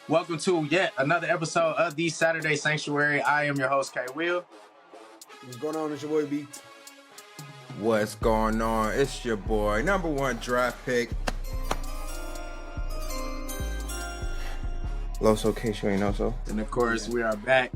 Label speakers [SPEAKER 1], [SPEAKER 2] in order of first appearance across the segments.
[SPEAKER 1] Welcome to yet another episode of the Saturday Sanctuary. I am your host, K. Will.
[SPEAKER 2] What's going on? It's your boy B.
[SPEAKER 3] What's going on? It's your boy, number one draft pick. Loso Keisho Inoso.
[SPEAKER 1] And of course, we are back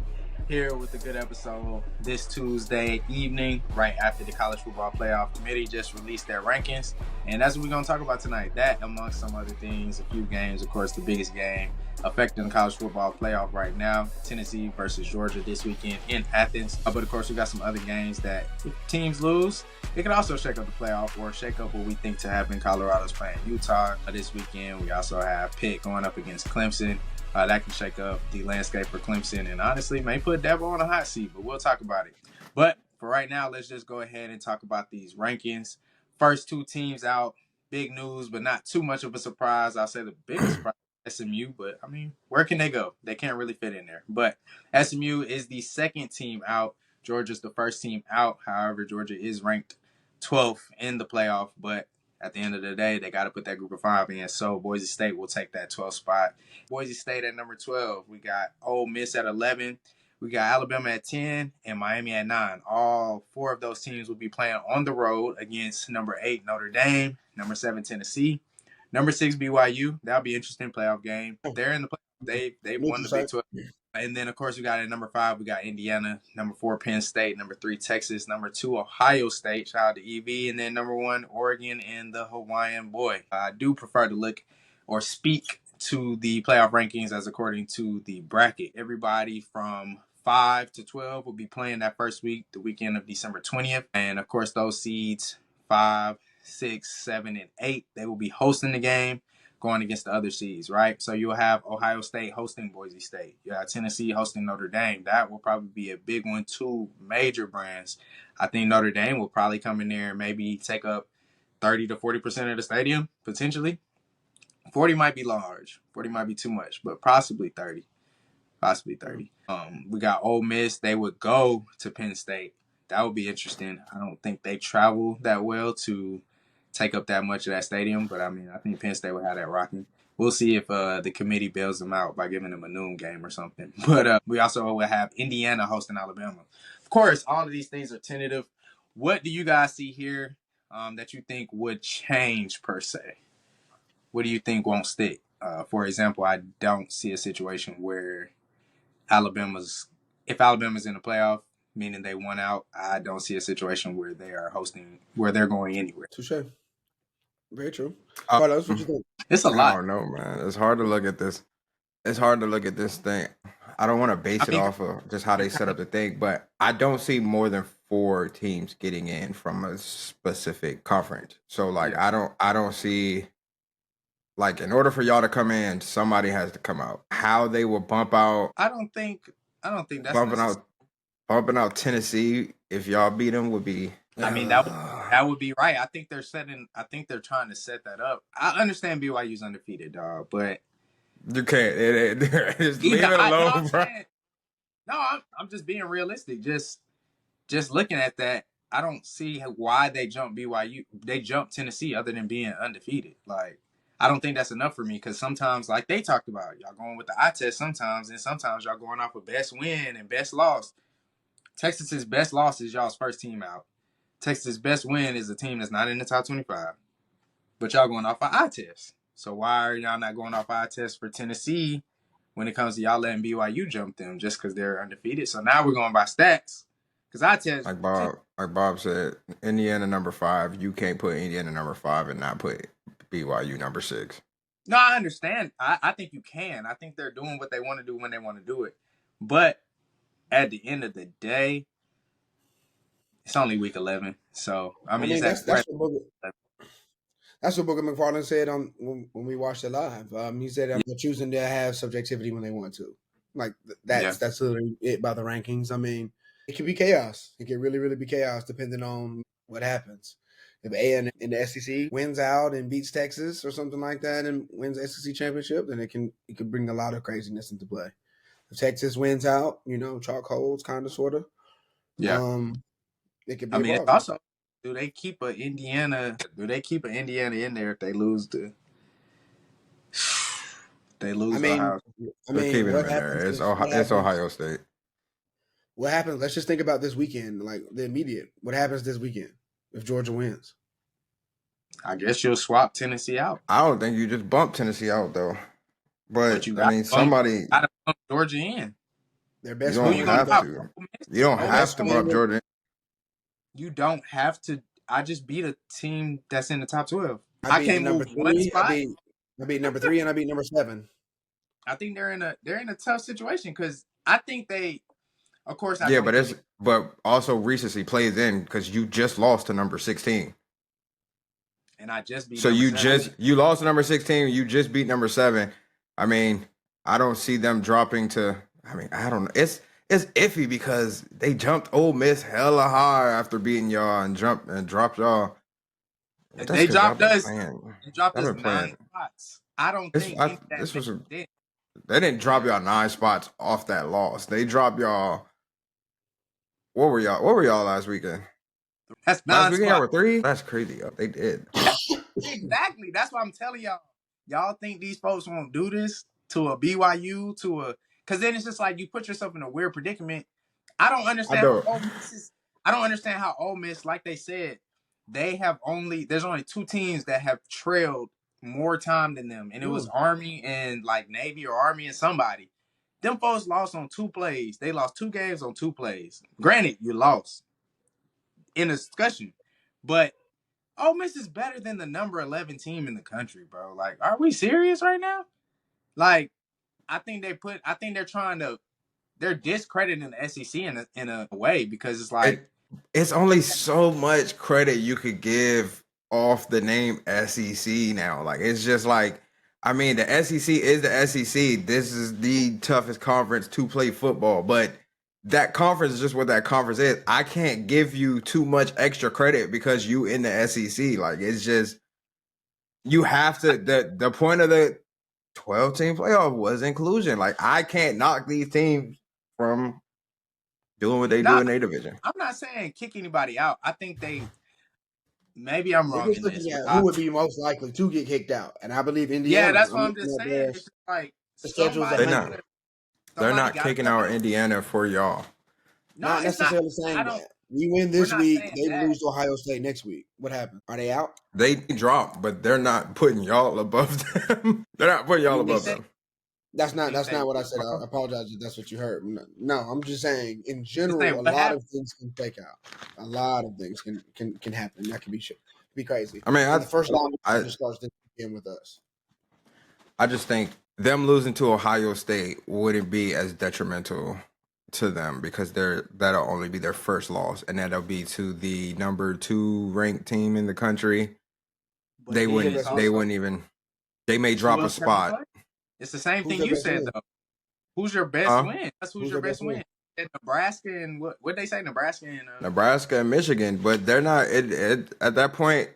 [SPEAKER 1] here with a good episode this Tuesday evening, right after the College Football Playoff Committee just released their rankings. And that's what we're going to talk about tonight. That, amongst some other things, a few games, of course, the biggest game affecting the College Football Playoff right now, Tennessee versus Georgia this weekend in Athens. But of course, we got some other games that if teams lose, it could also shake up the playoff or shake up what we think to happen. Colorado's playing Utah this weekend. We also have Pitt going up against Clemson. That can shake up the landscape for Clemson and honestly may put Dabo on a hot seat, but we'll talk about it. But for right now, let's just go ahead and talk about these rankings. First two teams out, big news, but not too much of a surprise. I'll say the biggest surprise is SMU, but I mean, where can they go? They can't really fit in there. But SMU is the second team out. Georgia's the first team out. However, Georgia is ranked 12th in the playoff, but at the end of the day, they got to put that group of five in. So Boise State will take that 12th spot. Boise State at number 12. We got Ole Miss at 11. We got Alabama at 10 and Miami at 9. All four of those teams will be playing on the road against number 8 Notre Dame, number 7 Tennessee, number 6 BYU. That'll be an interesting playoff game. They're in the playoff. They've won the Big 12. And then, of course, we got at number 5, we got Indiana. Number 4, Penn State. Number 3, Texas. Number 2, Ohio State. Shout out to EV. And then number 1, Oregon and the Hawaiian Boy. I do prefer to look or speak to the playoff rankings as according to the bracket. Everybody from 5 to 12 will be playing that first week, the weekend of December 20th. And, of course, those seeds 5, 6, 7, and 8, they will be hosting the game, going against the other seeds, right? So you'll have Ohio State hosting Boise State. You have Tennessee hosting Notre Dame. That will probably be a big one. Two major brands. I think Notre Dame will probably come in there and maybe take up 30 to 40% of the stadium, potentially. 40 might be large. 40 might be too much, but possibly 30. Possibly 30. We got Ole Miss. They would go to Penn State. That would be interesting. I don't think they travel that well to take up that much of that stadium, but I mean, I think Penn State will have that rocking. We'll see if the committee bails them out by giving them a noon game or something. But we also will have Indiana hosting Alabama. Of course, all of these things are tentative. What do you guys see here that you think would change per se? What do you think won't stick? For example, I don't see a situation where if Alabama's in the playoff, meaning they won out, I don't see a situation where they are hosting, where they're going anywhere.
[SPEAKER 2] Touche. Very true. Carlos, what you think?
[SPEAKER 1] It's a
[SPEAKER 3] I
[SPEAKER 1] lot.
[SPEAKER 3] don't know, man. It's hard to look at this. It's hard to look at this thing. I don't want to base it off of just how they set up the thing, but I don't see more than 4 teams getting in from a specific conference. So I don't see, like, in order for y'all to come in, somebody has to come out. How they will bump out
[SPEAKER 1] I don't think that's
[SPEAKER 3] bumping out Tennessee if y'all beat them would be.
[SPEAKER 1] I mean, that would be right. I think they're trying to set that up. I understand BYU's undefeated, dog, but
[SPEAKER 3] You can't. Just leave it alone, bro.
[SPEAKER 1] I'm just being realistic. Just looking at that, I don't see why they jump BYU. They jump Tennessee other than being undefeated. Like, I don't think that's enough for me because sometimes, like they talked about, y'all going with the eye test sometimes, and sometimes y'all going off of best win and best loss. Texas's best loss is y'all's first team out. Texas' best win is a team that's not in the top 25. But y'all going off an eye test. So why are y'all not going off eye test for Tennessee when it comes to y'all letting BYU jump them just because they're undefeated? So now we're going by stats. Because eye test.
[SPEAKER 3] Like Bob said, Indiana number 5. You can't put Indiana number 5 and not put BYU number 6.
[SPEAKER 1] No, I understand. I think you can. I think they're doing what they want to do when they want to do it. But at the end of the day, it's only week 11. So, I mean
[SPEAKER 2] that's what Booker McFarland said on when we watched it live. He said they're choosing to have subjectivity when they want to. Like that's literally it by the rankings. I mean, it can be chaos. It can really, really be chaos depending on what happens. If A in the SEC wins out and beats Texas or something like that and wins the SEC championship, then it can bring a lot of craziness into play. If Texas wins out, chalk holds kind of sorta.
[SPEAKER 1] Yeah.
[SPEAKER 2] It could be.
[SPEAKER 1] I mean, it's also, do they keep an Indiana in there if they lose to? They lose
[SPEAKER 2] I mean,
[SPEAKER 1] Ohio.
[SPEAKER 3] They're keeping them
[SPEAKER 2] what
[SPEAKER 3] in there.
[SPEAKER 2] happens?
[SPEAKER 3] It's Ohio State.
[SPEAKER 2] What happens? Let's just think about this weekend, like the immediate. What happens this weekend if Georgia wins?
[SPEAKER 1] I guess you'll swap Tennessee out.
[SPEAKER 3] I don't think you just bump Tennessee out though.
[SPEAKER 1] But
[SPEAKER 3] But
[SPEAKER 1] you
[SPEAKER 3] I mean, somebody
[SPEAKER 1] gotta bump Georgia in.
[SPEAKER 2] Their
[SPEAKER 3] you
[SPEAKER 2] best
[SPEAKER 1] Who
[SPEAKER 3] don't
[SPEAKER 2] win
[SPEAKER 1] you
[SPEAKER 2] would be
[SPEAKER 1] gonna
[SPEAKER 3] have
[SPEAKER 2] the
[SPEAKER 1] drop?
[SPEAKER 3] to.
[SPEAKER 1] Ole Miss?
[SPEAKER 3] You don't
[SPEAKER 1] Ole
[SPEAKER 3] have
[SPEAKER 1] Miss
[SPEAKER 3] to
[SPEAKER 2] best
[SPEAKER 3] bump
[SPEAKER 2] win.
[SPEAKER 3] Jordan.
[SPEAKER 1] You don't have to. I just beat a team that's in the top 12.
[SPEAKER 2] I
[SPEAKER 1] I
[SPEAKER 2] beat
[SPEAKER 1] can't
[SPEAKER 2] number
[SPEAKER 1] move one
[SPEAKER 2] 3.
[SPEAKER 1] spot.
[SPEAKER 2] I beat number 3, and I beat number 7.
[SPEAKER 1] I think they're in a tough situation because I think they. Of course, I
[SPEAKER 3] Yeah,
[SPEAKER 1] don't
[SPEAKER 3] but
[SPEAKER 1] think.
[SPEAKER 3] but also recency plays in because you just lost to number 16.
[SPEAKER 1] And I just beat
[SPEAKER 3] So
[SPEAKER 1] number 7.
[SPEAKER 3] you lost to number 16. You just beat number 7. I mean, I don't see them dropping to. I mean, I don't know. It's iffy because they jumped Ole Miss hella high after beating y'all and dropped y'all. But that's
[SPEAKER 1] They
[SPEAKER 3] because y'all
[SPEAKER 1] dropped
[SPEAKER 3] been
[SPEAKER 1] us.
[SPEAKER 3] playing.
[SPEAKER 1] They dropped
[SPEAKER 3] Y'all
[SPEAKER 1] us
[SPEAKER 3] been
[SPEAKER 1] 9
[SPEAKER 3] playing.
[SPEAKER 1] spots. I don't
[SPEAKER 3] This
[SPEAKER 1] think any of that
[SPEAKER 3] this
[SPEAKER 1] makes
[SPEAKER 3] was
[SPEAKER 1] sense.
[SPEAKER 3] they didn't drop y'all 9 spots off that loss. They dropped y'all. What were y'all? What were y'all last weekend?
[SPEAKER 1] That's
[SPEAKER 3] Last
[SPEAKER 1] 9
[SPEAKER 3] weekend y'all
[SPEAKER 1] spots.
[SPEAKER 3] were 3. That's crazy. Yo. They did.
[SPEAKER 1] Exactly. That's why I'm telling y'all. Y'all think these folks won't do this to a BYU because then it's just like you put yourself in a weird predicament. I don't
[SPEAKER 3] I
[SPEAKER 1] understand how
[SPEAKER 3] don't.
[SPEAKER 1] Ole Miss is. I don't understand how Ole Miss, like they said, there's only 2 teams that have trailed more time than them, and it was Army and like Navy or Army and somebody. Them folks lost on 2 plays. They lost 2 games on 2 plays. Granted, you lost in a discussion, but Ole Miss is better than the number 11 team in the country, bro. Like, are we serious right now? Like, I think they're discrediting the SEC in a way because it's like
[SPEAKER 3] It's only so much credit you could give off the name SEC now. Like it's just like I mean the SEC is the SEC. This is the toughest conference to play football, but that conference is just what that conference is. I can't give you too much extra credit because you in the SEC. Like it's just you have to the point of the 12-team playoff was inclusion. Like I can't knock these teams from doing what they do
[SPEAKER 1] nah,
[SPEAKER 3] in their division.
[SPEAKER 1] I'm not saying kick anybody out. I think maybe I'm
[SPEAKER 2] They're
[SPEAKER 1] wrong
[SPEAKER 2] just
[SPEAKER 1] in
[SPEAKER 2] looking
[SPEAKER 1] this, but
[SPEAKER 2] at who would be most likely to get kicked out, and I believe
[SPEAKER 1] yeah,
[SPEAKER 2] Indiana.
[SPEAKER 1] that's
[SPEAKER 2] I'm
[SPEAKER 1] what I'm
[SPEAKER 2] looking
[SPEAKER 1] just
[SPEAKER 2] at
[SPEAKER 1] saying. It's just like
[SPEAKER 2] the schedule's
[SPEAKER 3] They're
[SPEAKER 1] somebody
[SPEAKER 2] 100.
[SPEAKER 3] not.
[SPEAKER 1] gotta
[SPEAKER 3] They're
[SPEAKER 1] somebody
[SPEAKER 3] not
[SPEAKER 1] gotta
[SPEAKER 3] kicking
[SPEAKER 1] come
[SPEAKER 3] out
[SPEAKER 1] in.
[SPEAKER 3] Indiana for y'all.
[SPEAKER 1] No,
[SPEAKER 2] Not
[SPEAKER 1] it's not.
[SPEAKER 2] necessarily
[SPEAKER 1] I
[SPEAKER 2] saying
[SPEAKER 1] don't.
[SPEAKER 2] that. We win
[SPEAKER 1] We're
[SPEAKER 2] this
[SPEAKER 1] not
[SPEAKER 2] week,
[SPEAKER 1] saying
[SPEAKER 2] they
[SPEAKER 1] that.
[SPEAKER 2] lose to Ohio State next week. What happens? Are they out?
[SPEAKER 3] They drop, but they're not putting y'all above them. They're not putting y'all
[SPEAKER 1] He
[SPEAKER 3] above
[SPEAKER 1] said.
[SPEAKER 3] them.
[SPEAKER 2] That's not
[SPEAKER 1] He said.
[SPEAKER 2] what I said. I apologize if that's what you heard. No, I'm just saying in
[SPEAKER 1] He said
[SPEAKER 2] general, a
[SPEAKER 1] what
[SPEAKER 2] lot
[SPEAKER 1] happened.
[SPEAKER 2] of things can fake out. A lot of things can happen. That can be crazy.
[SPEAKER 3] I mean,
[SPEAKER 2] And the first round
[SPEAKER 3] I
[SPEAKER 2] just starts this weekend with us.
[SPEAKER 3] I just think them losing to Ohio State wouldn't be as detrimental to them because that'll only be their first loss, and that'll be to the number 2 ranked team in the country.
[SPEAKER 1] But then it's
[SPEAKER 3] They
[SPEAKER 1] also
[SPEAKER 3] wouldn't even. They may
[SPEAKER 1] it's who
[SPEAKER 3] drop a
[SPEAKER 1] else have you
[SPEAKER 3] spot.
[SPEAKER 1] played? It's the same
[SPEAKER 2] Who's
[SPEAKER 1] thing
[SPEAKER 2] their
[SPEAKER 1] you
[SPEAKER 2] best
[SPEAKER 1] said
[SPEAKER 2] win?
[SPEAKER 1] though. Who's your best
[SPEAKER 3] Huh?
[SPEAKER 1] win? That's who's
[SPEAKER 2] Who's
[SPEAKER 1] your
[SPEAKER 2] their best
[SPEAKER 1] best
[SPEAKER 2] win?
[SPEAKER 1] win. And Nebraska and what they say? Nebraska and
[SPEAKER 3] Nebraska and Michigan, but they're not. At that point,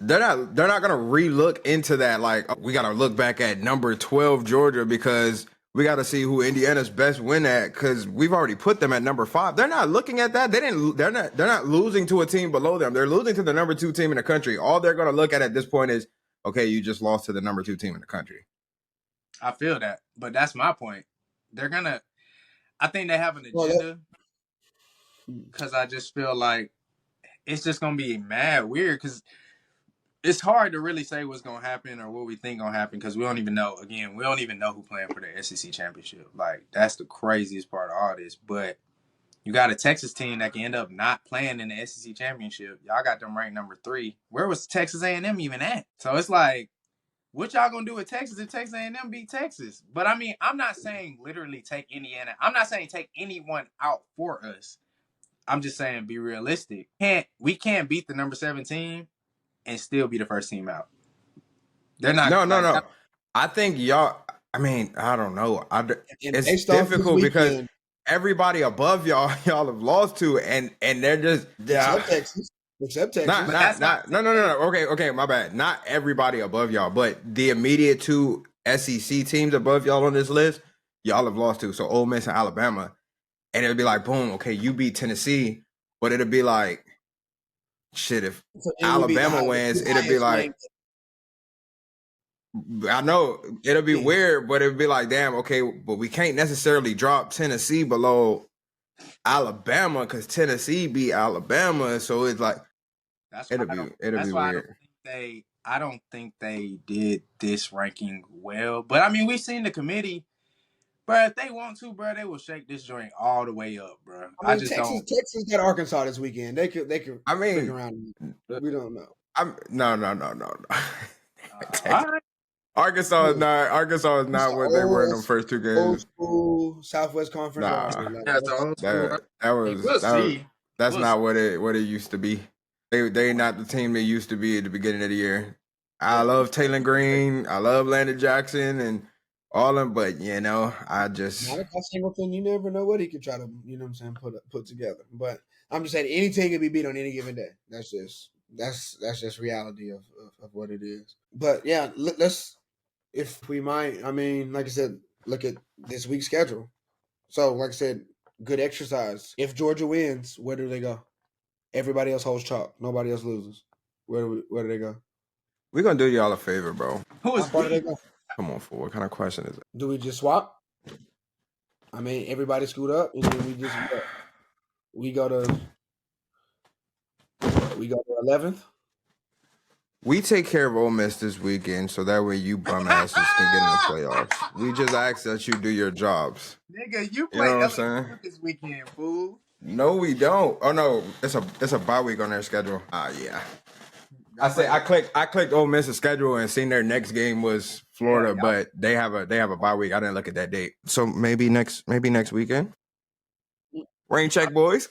[SPEAKER 3] they're not gonna relook into that. Like we gotta look back at number 12 Georgia because we gotta see who Indiana's best win at because we've already put them at number 5. They're not looking at that. They're not losing to a team below them. They're losing to the number 2 team in the country. All they're gonna look at this point is okay, you just lost to the number 2 team in the country.
[SPEAKER 1] I feel that, but that's my point. They're gonna. I think they have an
[SPEAKER 2] Well,
[SPEAKER 1] agenda because I just feel like it's just gonna be mad weird because it's hard to really say what's gonna happen or what we think gonna happen because we don't even know. Again, we don't even know who playing for the SEC championship. Like that's the craziest part of all this. But you got a Texas team that can end up not playing in the SEC championship. Y'all got them ranked number 3. Where was Texas A&M even at? So it's like, what y'all gonna do with Texas if Texas A&M beat Texas? But I mean, I'm not saying literally take Indiana. I'm not saying take anyone out for us. I'm just saying be realistic. We can't beat the number 7 team and still be the first team out. They're not like
[SPEAKER 3] No. I think y'all. I mean, I don't know.
[SPEAKER 2] and
[SPEAKER 3] It's
[SPEAKER 2] based off this
[SPEAKER 3] difficult because
[SPEAKER 2] weekend,
[SPEAKER 3] everybody above y'all y'all have lost to, and they're just
[SPEAKER 2] except Texas, except Texas.
[SPEAKER 1] But that's not
[SPEAKER 3] no. Okay, my bad. Not everybody above y'all, but the immediate 2 SEC teams above y'all on this list, y'all have lost to. So Ole Miss and Alabama, and it'll be like, boom, okay, you beat Tennessee, but it'll be like, shit, if
[SPEAKER 2] So it would be
[SPEAKER 3] Alabama wins,
[SPEAKER 2] the
[SPEAKER 3] it'll be
[SPEAKER 2] highest
[SPEAKER 3] like,
[SPEAKER 2] ranked.
[SPEAKER 3] I know it'll be weird, but it'll be like, damn, okay, but we can't necessarily drop Tennessee below Alabama because Tennessee beat Alabama, so it's like it'll be weird.
[SPEAKER 1] I don't think they did this ranking well. But I mean, we've seen the committee, bro. If they want to, bro, they will shake this joint all the way up, bro.
[SPEAKER 2] I mean, Texas got Arkansas this weekend. They could. I mean, figure around. We don't know.
[SPEAKER 3] No.
[SPEAKER 1] All right.
[SPEAKER 3] Arkansas is not what they were in the first two games.
[SPEAKER 2] Old school Southwest Conference.
[SPEAKER 3] That's not what it used to be. They not the team they used to be at the beginning of the year. I love Taylor Green. I love Landon Jackson and all them, but I just
[SPEAKER 2] Singleton. You never know what he could try to, put together. But I'm just saying, any team can be beat on any given day. That's just reality of what it is. But yeah, let's. If we might, I mean, like I said, look at this week's schedule. So, like I said, good exercise. If Georgia wins, where do they go? Everybody else holds chalk. Nobody else loses. Where do they go?
[SPEAKER 3] We're going to do y'all a favor, bro.
[SPEAKER 2] How far do they go?
[SPEAKER 3] Come on, fool. What kind of question is it?
[SPEAKER 2] Do we just swap? I mean, everybody scoot up, and then we go to 11th.
[SPEAKER 3] We take care of Ole Miss this weekend, so that way you bum asses can get in the playoffs. We just ask that you do your jobs.
[SPEAKER 1] Nigga, you play LSU this weekend, fool.
[SPEAKER 3] No, we don't. Oh no, it's a bye week on their schedule. Yeah. I clicked Ole Miss's schedule and seen their next game was Florida, but they have a bye week. I didn't look at that date. So maybe next weekend. Rain check, boys.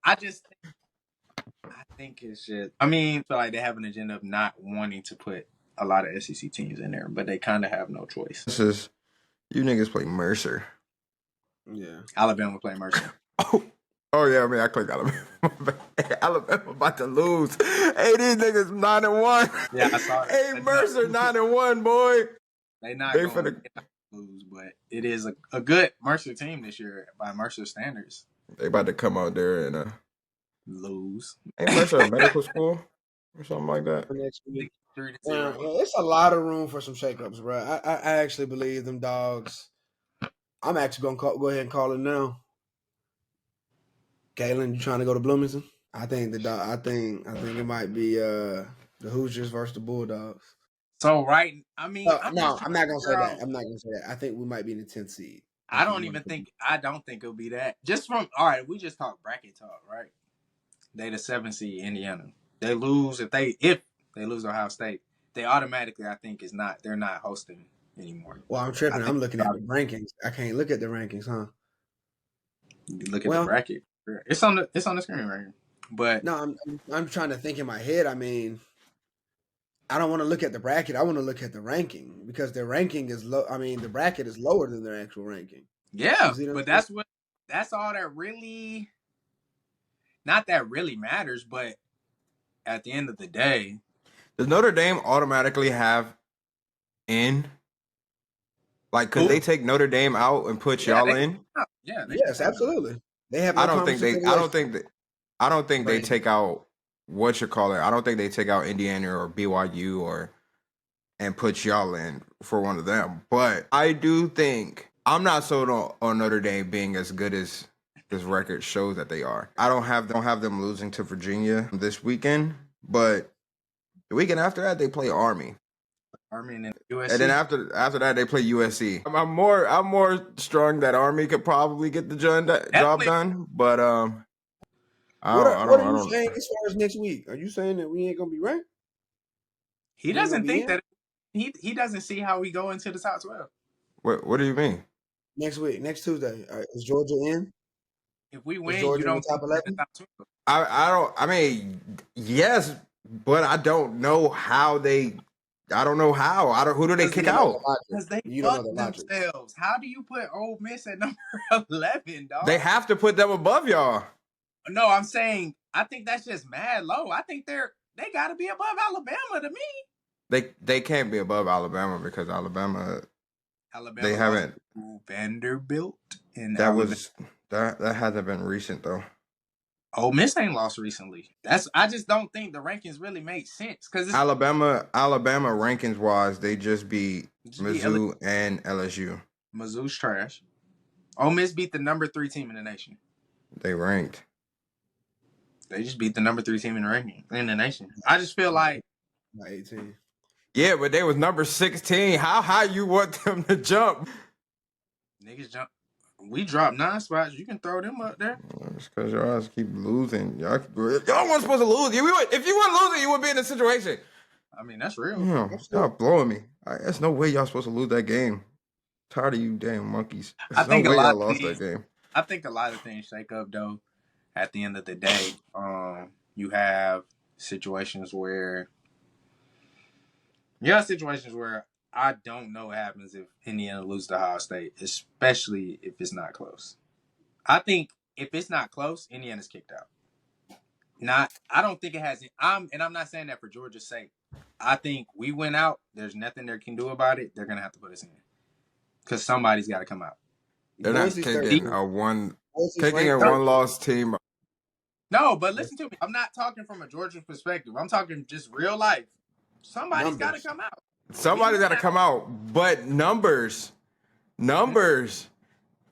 [SPEAKER 1] I think it's just. I mean, I feel like they have an agenda of not wanting to put a lot of SEC teams in there, but they kind of have no choice.
[SPEAKER 3] This is you niggas play Mercer.
[SPEAKER 2] Yeah,
[SPEAKER 1] Alabama play Mercer.
[SPEAKER 3] Oh yeah, I mean I clicked Alabama. Alabama about to lose. Hey, these niggas 9-1.
[SPEAKER 1] Yeah, I saw it.
[SPEAKER 3] Hey, Mercer 9-1, boy.
[SPEAKER 1] They going to lose, but it is a good Mercer team this year by Mercer standards.
[SPEAKER 3] They about to come out there and
[SPEAKER 1] lose.
[SPEAKER 3] Ain't Mercer a medical school or something like that?
[SPEAKER 2] It's a lot of room for some shakeups, bro. I actually believe them dogs. I'm actually gonna go ahead and call it now. Kalen, you trying to go to Bloomington? I think I think it might be the Hoosiers versus the Bulldogs.
[SPEAKER 1] So I mean,
[SPEAKER 2] I'm not gonna say that. I'm not gonna say that. I think we might be in the 10th seed.
[SPEAKER 1] I don't think it'll be that. Just from we just talk bracket talk, right? They the 7th seed Indiana. They lose if they lose Ohio State, they automatically they're not hosting anymore.
[SPEAKER 2] Well, I'm tripping. I'm looking at the rankings. I can't look at the rankings, huh?
[SPEAKER 1] You look at the bracket. It's on the screen right here. But
[SPEAKER 2] no, I'm trying to think in my head. I mean, I don't want to look at the bracket. I want to look at the ranking because their ranking is low. I mean, the bracket is lower than their actual ranking.
[SPEAKER 1] Yeah, but that's all that really. Not that really matters, but at the end of the day,
[SPEAKER 3] does Notre Dame automatically have in? Like, could they take Notre Dame out and put y'all in?
[SPEAKER 1] Yeah.
[SPEAKER 2] Yes, absolutely. They have.
[SPEAKER 3] I don't think they take out what you call it. I don't think they take out Indiana or BYU and put y'all in for one of them. But I do think I'm not sold on Notre Dame being as good as this record shows that they are. I don't have them losing to Virginia this weekend, but the weekend after that they play Army
[SPEAKER 1] and USC.
[SPEAKER 3] And then after that they play USC. I'm more strong that Army could probably get the job done, but
[SPEAKER 2] what are you saying as far as next week? Are you saying that we ain't gonna be ranked?
[SPEAKER 1] He doesn't think that he doesn't see how we go into the top 12.
[SPEAKER 3] What do you mean?
[SPEAKER 2] Next week, next Tuesday, is Georgia in?
[SPEAKER 1] If we win, you don't
[SPEAKER 2] top 11.
[SPEAKER 3] I don't. I mean, yes, but I don't know how they. I don't know how. Who do they kick out?
[SPEAKER 1] Because they fuck themselves. How do you put Ole Miss at number 11, dog?
[SPEAKER 3] They have to put them above y'all.
[SPEAKER 1] No, I'm saying I think that's just mad low. I think they got to be above Alabama to me.
[SPEAKER 3] They can't be above Alabama because Alabama they haven't
[SPEAKER 1] Vanderbilt and
[SPEAKER 3] that hasn't been recent though.
[SPEAKER 1] Ole Miss ain't lost recently. I just don't think the rankings really make sense because
[SPEAKER 3] Alabama rankings wise, they just beat Mizzou and LSU.
[SPEAKER 1] Mizzou's trash. Ole Miss beat the number 3 team in the nation.
[SPEAKER 3] They ranked.
[SPEAKER 1] They just beat the number 3 team in the nation. I just feel like
[SPEAKER 2] 18.
[SPEAKER 3] Yeah, but they was number 16. How high you want them to jump?
[SPEAKER 1] Niggas jump. We dropped 9 spots. You can throw them up there.
[SPEAKER 3] It's because y'all keep losing. Y'all weren't supposed to lose. If you weren't losing, you wouldn't be in this situation.
[SPEAKER 1] I mean, that's real.
[SPEAKER 3] Damn, y'all blowing me. There's no way y'all supposed to lose that game. Tired of you damn monkeys. There's no way y'all lost that game.
[SPEAKER 1] I think a lot of things shake up, though. At the end of the day, you have situations where I don't know what happens if Indiana loses to Ohio State, especially if it's not close. I think if it's not close, Indiana's kicked out. I don't think it has. I'm not saying that for Georgia's sake. I think we went out. There's nothing they can do about it. They're gonna have to put us in because somebody's got to come out.
[SPEAKER 3] They're not kicking a one-loss team.
[SPEAKER 1] No, but listen to me. I'm not talking from a Georgia perspective. I'm talking just real life. Somebody's got to come out.
[SPEAKER 3] Somebody's got to come out. But numbers.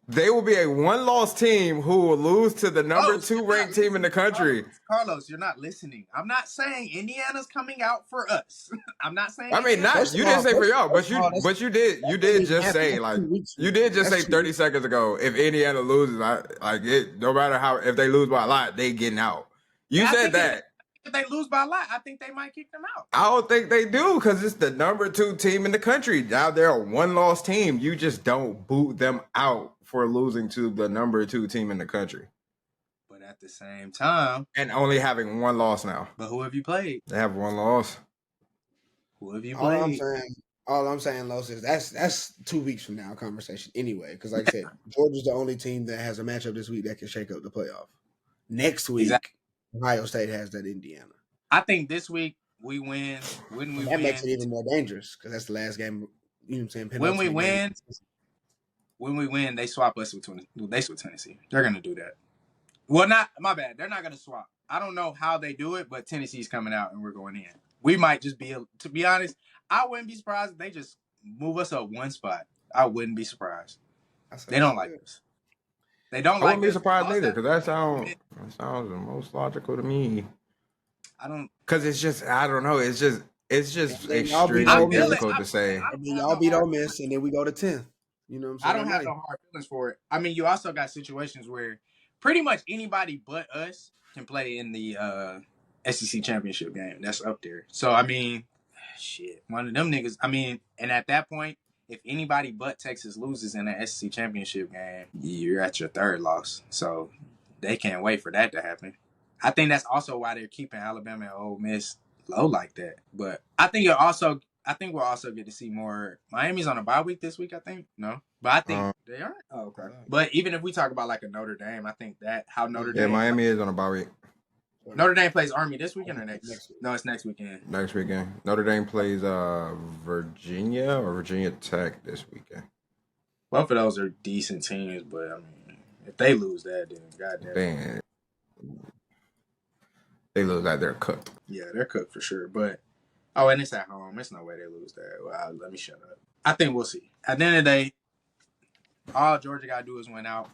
[SPEAKER 3] They will be a one-loss team who will lose to the number 2 ranked team in the country.
[SPEAKER 1] Carlos, you're not listening. I'm not saying Indiana's coming out for us. I'm not saying.
[SPEAKER 3] I mean, you didn't say for y'all, but you did just say 30 seconds ago. If Indiana loses, no matter if they lose by a lot, they getting out. You said that.
[SPEAKER 1] If they lose by a lot, I think they might kick them out.
[SPEAKER 3] I don't think they do because it's the number 2 team in the country. Now they're a one-loss team. You just don't boot them out for losing to the number 2 team in the country.
[SPEAKER 1] But at the same time,
[SPEAKER 3] and only having 1 loss now.
[SPEAKER 1] But who have you played?
[SPEAKER 3] They have 1 loss.
[SPEAKER 1] Who have you played?
[SPEAKER 2] All I'm saying, Los, is that's 2 weeks from now conversation anyway. Because like I said, Georgia's the only team that has a matchup this week that can shake up the playoff. Next week, Ohio State has that Indiana.
[SPEAKER 1] I think this week we win. That
[SPEAKER 2] makes it even more dangerous because that's the last game. You know what I'm saying?
[SPEAKER 1] When we win, they swap us with Tennessee. They're gonna do that. Well, my bad. They're not gonna swap. I don't know how they do it, but Tennessee's coming out and we're going in. We might just be. To be honest, I wouldn't be surprised if they just move us up 1 spot. I wouldn't be surprised. They don't like us. They don't like us. I
[SPEAKER 3] wouldn't be surprised either because that sounds the most logical to me.
[SPEAKER 1] I don't,
[SPEAKER 3] because it's just I don't know. It's just extremely difficult to say.
[SPEAKER 2] I mean, y'all beat Ole Miss and then we go to 10th. You know what I'm saying?
[SPEAKER 1] I don't have no hard feelings for it. I mean, you also got situations where pretty much anybody but us can play in the SEC championship game. That's up there. So I mean, shit, one of them niggas. I mean, and at that point, if anybody but Texas loses in the SEC championship game, you're at your 3rd loss. So they can't wait for that to happen. I think that's also why they're keeping Alabama and Ole Miss low like that. But I think we'll also get to see more. Miami's on a bye week this week, I think. No? But I think they are. Oh, okay. But even if we talk about like a Notre Dame, I think that how Notre Dame.
[SPEAKER 3] Yeah, Miami is on a bye week.
[SPEAKER 1] Notre Dame plays Army this weekend or next week? No, it's next weekend.
[SPEAKER 3] Next weekend. Notre Dame plays Virginia or Virginia Tech this weekend.
[SPEAKER 1] Both of those are decent teams, but I mean, if they lose that, then goddamn.
[SPEAKER 3] They lose that, they're cooked.
[SPEAKER 1] Yeah, they're cooked for sure. But and it's at home. There's no way they lose that. Well, let me shut up. I think we'll see. At the end of the day, all Georgia got to do is win out.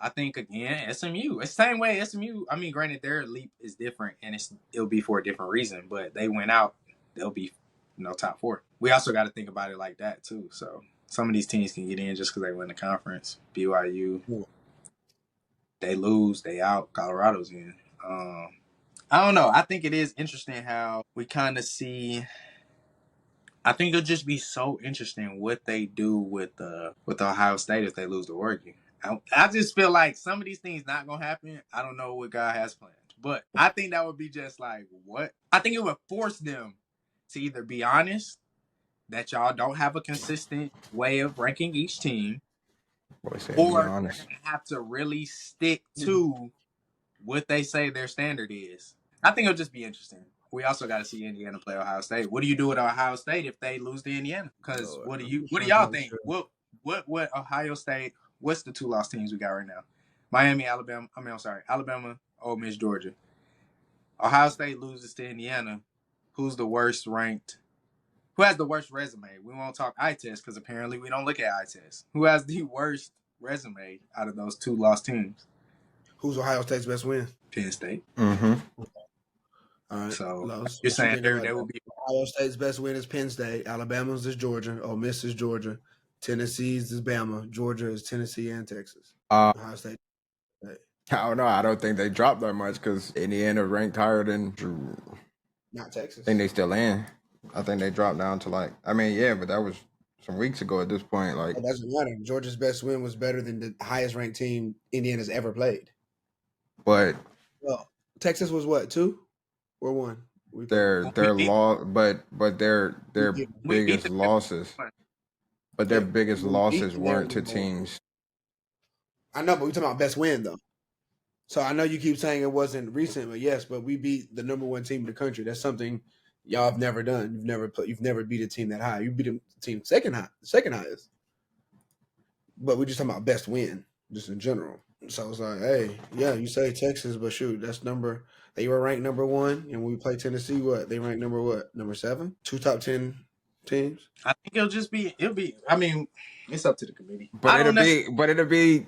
[SPEAKER 1] I think, again, SMU. It's the same way SMU. I mean, granted, their leap is different, and it'll be for a different reason. But they went out, they'll be top 4. We also got to think about it like that, too. So some of these teams can get in just because they win the conference. BYU, they lose, they out. Colorado's in. I don't know. I think it is interesting how we kind of see. I think it'll just be so interesting what they do with Ohio State if they lose to Oregon. I just feel like some of these things not gonna happen. I don't know what God has planned, but I think that would be just like what I think it would force them to either be honest that y'all don't have a consistent way of ranking each team, or they're gonna have to really stick to what they say their standard is. I think it'll just be interesting. We also got to see Indiana play Ohio State. What do you do with Ohio State if they lose to Indiana? Because what do y'all think? What Ohio State? What's the 2 lost teams we got right now? Alabama, Ole Miss, Georgia. Ohio State loses to Indiana. Who's the worst ranked? Who has the worst resume? We won't talk eye test because apparently we don't look at eye test. Who has the worst resume out of those two lost teams?
[SPEAKER 2] Who's Ohio State's best win?
[SPEAKER 1] Penn State.
[SPEAKER 3] Mm-hmm.
[SPEAKER 2] All right.
[SPEAKER 1] So
[SPEAKER 2] Los,
[SPEAKER 1] you're
[SPEAKER 2] what you
[SPEAKER 1] saying
[SPEAKER 2] think about
[SPEAKER 1] there
[SPEAKER 2] that?
[SPEAKER 1] will be
[SPEAKER 2] Ohio State's best win is Penn State. Alabama's is Georgia. Ole Miss is Georgia. Tennessee's is Bama. Georgia is Tennessee and Texas. Ohio State.
[SPEAKER 3] I don't know. I don't think they dropped that much because Indiana ranked higher than.
[SPEAKER 2] Not Texas.
[SPEAKER 3] I think they still in. I think they dropped down to but that was some weeks ago at this point. Like,
[SPEAKER 2] it doesn't matter. Georgia's best win was better than the highest ranked team Indiana's ever played.
[SPEAKER 3] But
[SPEAKER 2] Texas was what, 2 or 1?
[SPEAKER 3] Their loss, but their biggest losses. But their biggest losses weren't to teams.
[SPEAKER 2] I know, but we're talking about best win though. So I know you keep saying it wasn't recent, but yes, but we beat the number 1 team in the country. That's something y'all have never done. You've never beat a team that high. You beat a team second highest. But we're just talking about best win, just in general. So it's like, hey, yeah, you say Texas, but shoot, they were ranked number 1, and when we play Tennessee, they ranked number 7? 2 top 10 teams.
[SPEAKER 1] I think it'll be. I mean, it's up to the committee.
[SPEAKER 3] But it'll be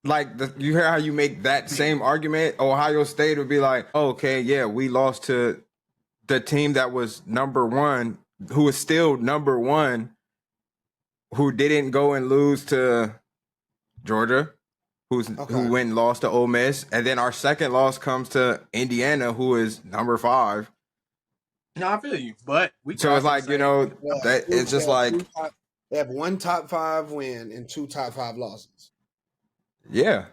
[SPEAKER 3] like you hear how you make that same argument. Ohio State would be like, oh, okay, yeah, we lost to the team that was number 1, who is still number 1, who didn't go and lose to Georgia, who went and lost to Ole Miss, and then our second loss comes to Indiana, who is number 5.
[SPEAKER 1] No, I feel you, but it's
[SPEAKER 3] like that it's just like
[SPEAKER 2] they have 1 top 5 win and 2 top 5 losses.
[SPEAKER 3] Yeah,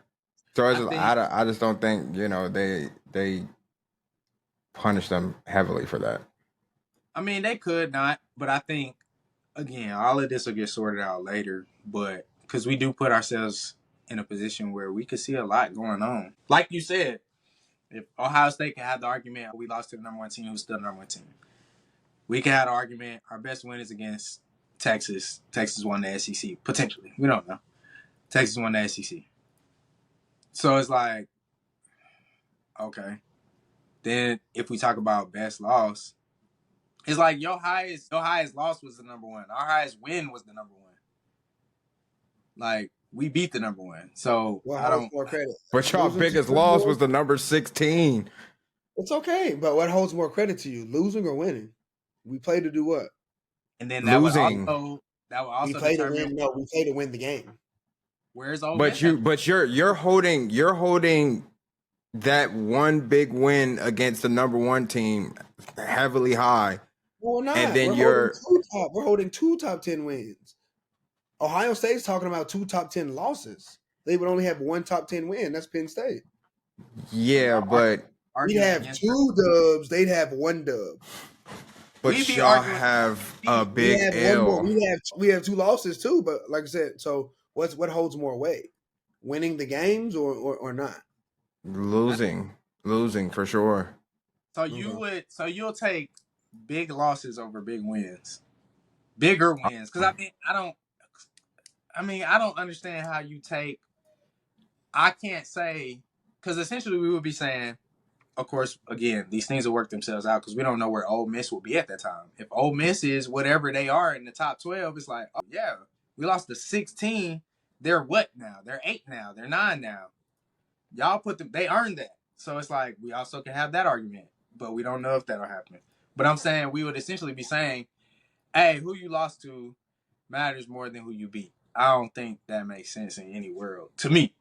[SPEAKER 3] so I just don't think they punish them heavily for that.
[SPEAKER 1] I mean, they could not, but I think again, all of this will get sorted out later. But because we do put ourselves in a position where we could see a lot going on, like you said, if Ohio State can have the argument, we lost to the number 1 team, who's still the number 1 team. We can have the argument, our best win is against Texas. Texas won the SEC potentially. We don't know. Texas won the SEC. So it's like, okay. Then if we talk about best loss, it's like your highest loss was the number 1. Our highest win was the number 1. Like, we beat the number 1. So I don't
[SPEAKER 2] more credit.
[SPEAKER 3] But your biggest loss was the number 16.
[SPEAKER 2] It's okay, but what holds more credit to you, losing or winning? We play to do what?
[SPEAKER 1] And then that
[SPEAKER 3] losing.
[SPEAKER 1] Would also
[SPEAKER 2] we play to win. No, we play to win the game.
[SPEAKER 1] Where's all?
[SPEAKER 3] But you're holding that one big win against the number 1 team heavily high.
[SPEAKER 2] Well, not.
[SPEAKER 3] And then
[SPEAKER 2] we're holding 2 top 10 wins. Ohio State's talking about 2 top 10 losses. They would only have 1 top 10 win. That's Penn State.
[SPEAKER 3] Yeah, but
[SPEAKER 2] we'd have 2 dubs. They'd have 1 dub.
[SPEAKER 3] But y'all have a big L.
[SPEAKER 2] We have 2 losses too. But like I said, so what holds more weight? Winning the games or not?
[SPEAKER 3] Losing for sure.
[SPEAKER 1] So you'll take big losses over big wins, bigger wins. Because I don't understand how you take. I can't say, because essentially we would be saying, of course, again, these things will work themselves out because we don't know where Ole Miss will be at that time. If Ole Miss is whatever they are in the top 12, it's like, oh yeah, we lost to 16. They're what now? They're 8 now. They're 9 now. Y'all they earned that. So it's like, we also can have that argument, but we don't know if that'll happen. But I'm saying we would essentially be saying, hey, who you lost to matters more than who you beat. I don't think that makes sense in any world to me.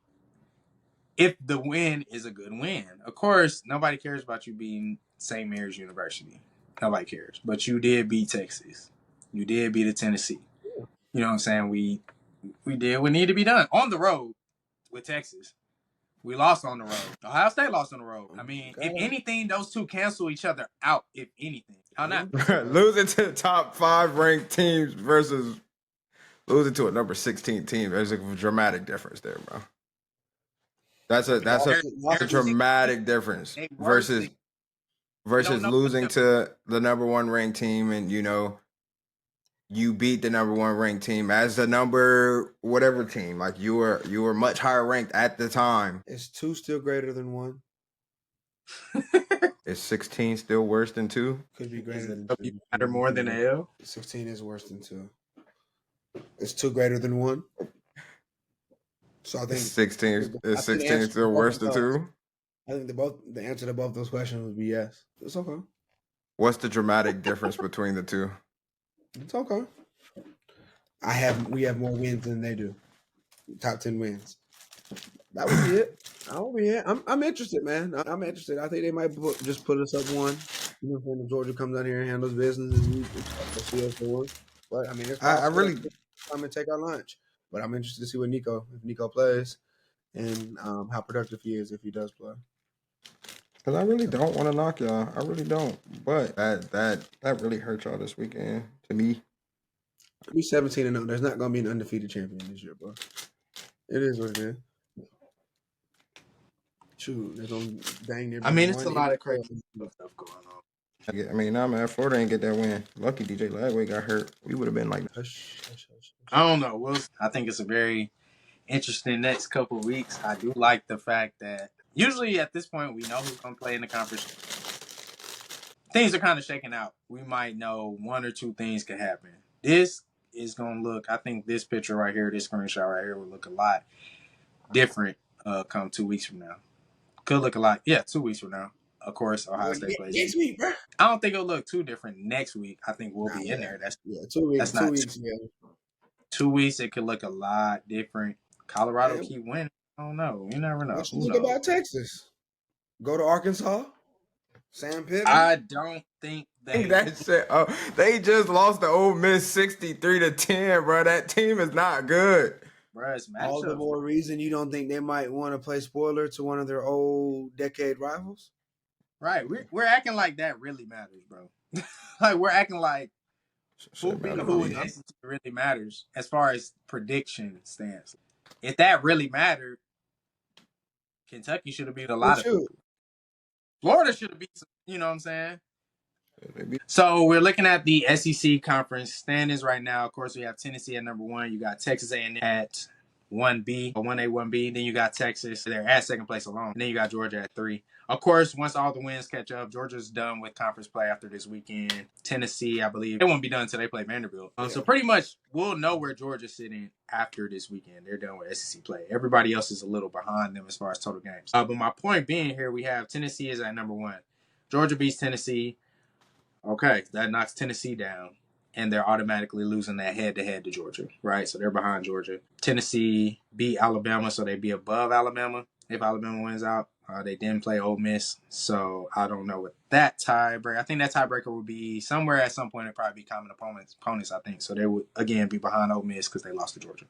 [SPEAKER 1] If the win is a good win. Of course, nobody cares about you beating St. Mary's University. Nobody cares. But you did beat Texas. You did beat Tennessee. You know what I'm saying? We did what needed to be done. On the road with Texas. We lost on the road. Ohio State lost on the road. I mean, if anything, those two cancel each other out, if anything. How not?
[SPEAKER 3] Losing to the top 5 ranked teams versus losing to a number 16 team. There's a dramatic difference there, bro. That's a dramatic difference versus losing to the number 1 ranked team, and you beat the number 1 ranked team as the number whatever team. Like you were much higher ranked at the time.
[SPEAKER 2] Is 2 still greater than 1?
[SPEAKER 3] Is 16 still worse than 2?
[SPEAKER 2] Could be greater than
[SPEAKER 1] You
[SPEAKER 2] 2.
[SPEAKER 1] matter more than a L?
[SPEAKER 2] 16 is worse than 2. Is 2 greater than 1? So I
[SPEAKER 3] Is
[SPEAKER 2] think
[SPEAKER 3] 16 is
[SPEAKER 2] I think the
[SPEAKER 3] 16
[SPEAKER 2] answer to
[SPEAKER 3] still
[SPEAKER 2] both
[SPEAKER 3] worse
[SPEAKER 2] of
[SPEAKER 3] than
[SPEAKER 2] those.
[SPEAKER 3] 2?
[SPEAKER 2] I think the answer to both those questions would be yes. It's okay.
[SPEAKER 3] What's the dramatic difference between the two?
[SPEAKER 2] It's okay. We have more wins than they do. Top 10 wins. That would be it. I will be it. I'm interested, man. I'm interested. I think they might just put us up one. You know, when Georgia comes down here and handles business this week, we'll see us for one. But I mean, it's
[SPEAKER 3] I
[SPEAKER 2] possible
[SPEAKER 3] really
[SPEAKER 2] that come and take our lunch. But I'm interested to see what if Nico plays, and how productive he is if he does play.
[SPEAKER 3] because I really don't want to knock y'all. I really don't. But that really hurt y'all this weekend to me.
[SPEAKER 2] We 17-0. There's not gonna be an undefeated champion this year, bro. It is what it is. Shoot, there's gonna dang near.
[SPEAKER 1] I mean, it's a lot of crazy stuff going on.
[SPEAKER 3] I mean, nah, man. Florida ain't get that win. Lucky DJ Lagway got hurt. We would have been like,
[SPEAKER 2] Hush.
[SPEAKER 1] I don't know. I think it's a very interesting next couple of weeks. I do like the fact that usually at this point we know who's going to play in the conference. Things are kind of shaking out. We might know one or two things could happen. This is going to look, I think this picture right here, this screenshot right here will look a lot different come 2 weeks from now. Could look a lot, 2 weeks from now. Of course, Ohio State plays
[SPEAKER 2] next week, bro.
[SPEAKER 1] I don't think it'll look too different next week. I think we'll be in there.
[SPEAKER 2] 2 weeks.
[SPEAKER 1] That's not
[SPEAKER 2] 2 weeks.
[SPEAKER 1] 2 weeks. It could look a lot different. Colorado keep winning. I don't know. You never know.
[SPEAKER 2] What you think about Texas? Go to Arkansas. Sam Pittman.
[SPEAKER 1] I don't think
[SPEAKER 3] that shit. Oh, they just lost to Ole Miss 63-10, bro. That team is not good.
[SPEAKER 1] Bro, it's
[SPEAKER 2] all the more reason you don't think they might want to play spoiler to one of their old decade rivals.
[SPEAKER 1] Right. We're acting like that really matters, bro. Like we're acting like who beat who in the SEC really matters as far as prediction stands. If that really mattered, Kentucky should have beat a lot of people. Florida should have beat some, you know what I'm saying? So we're looking at the SEC conference standings right now. Of course, we have Tennessee at number 1. You got Texas A&M at 1B, 1A, 1B. Then you got Texas. They're at second place alone. And then you got Georgia at 3. Of course, once all the wins catch up, Georgia's done with conference play after this weekend. Tennessee, I believe, it won't be done until they play Vanderbilt. So pretty much we'll know where Georgia's sitting after this weekend. They're done with SEC play. Everybody else is a little behind them as far as total games. But my point being here, we have Tennessee is at number 1. Georgia beats Tennessee. Okay, that knocks Tennessee down, and they're automatically losing that head-to-head to Georgia, right? So they're behind Georgia. Tennessee beat Alabama, so they'd be above Alabama if Alabama wins out. They didn't play Ole Miss, so I don't know what that tiebreaker. I think that tiebreaker would be somewhere at some point. It'd probably be common opponents, I think. So they would, again, be behind Ole Miss because they lost to Georgia.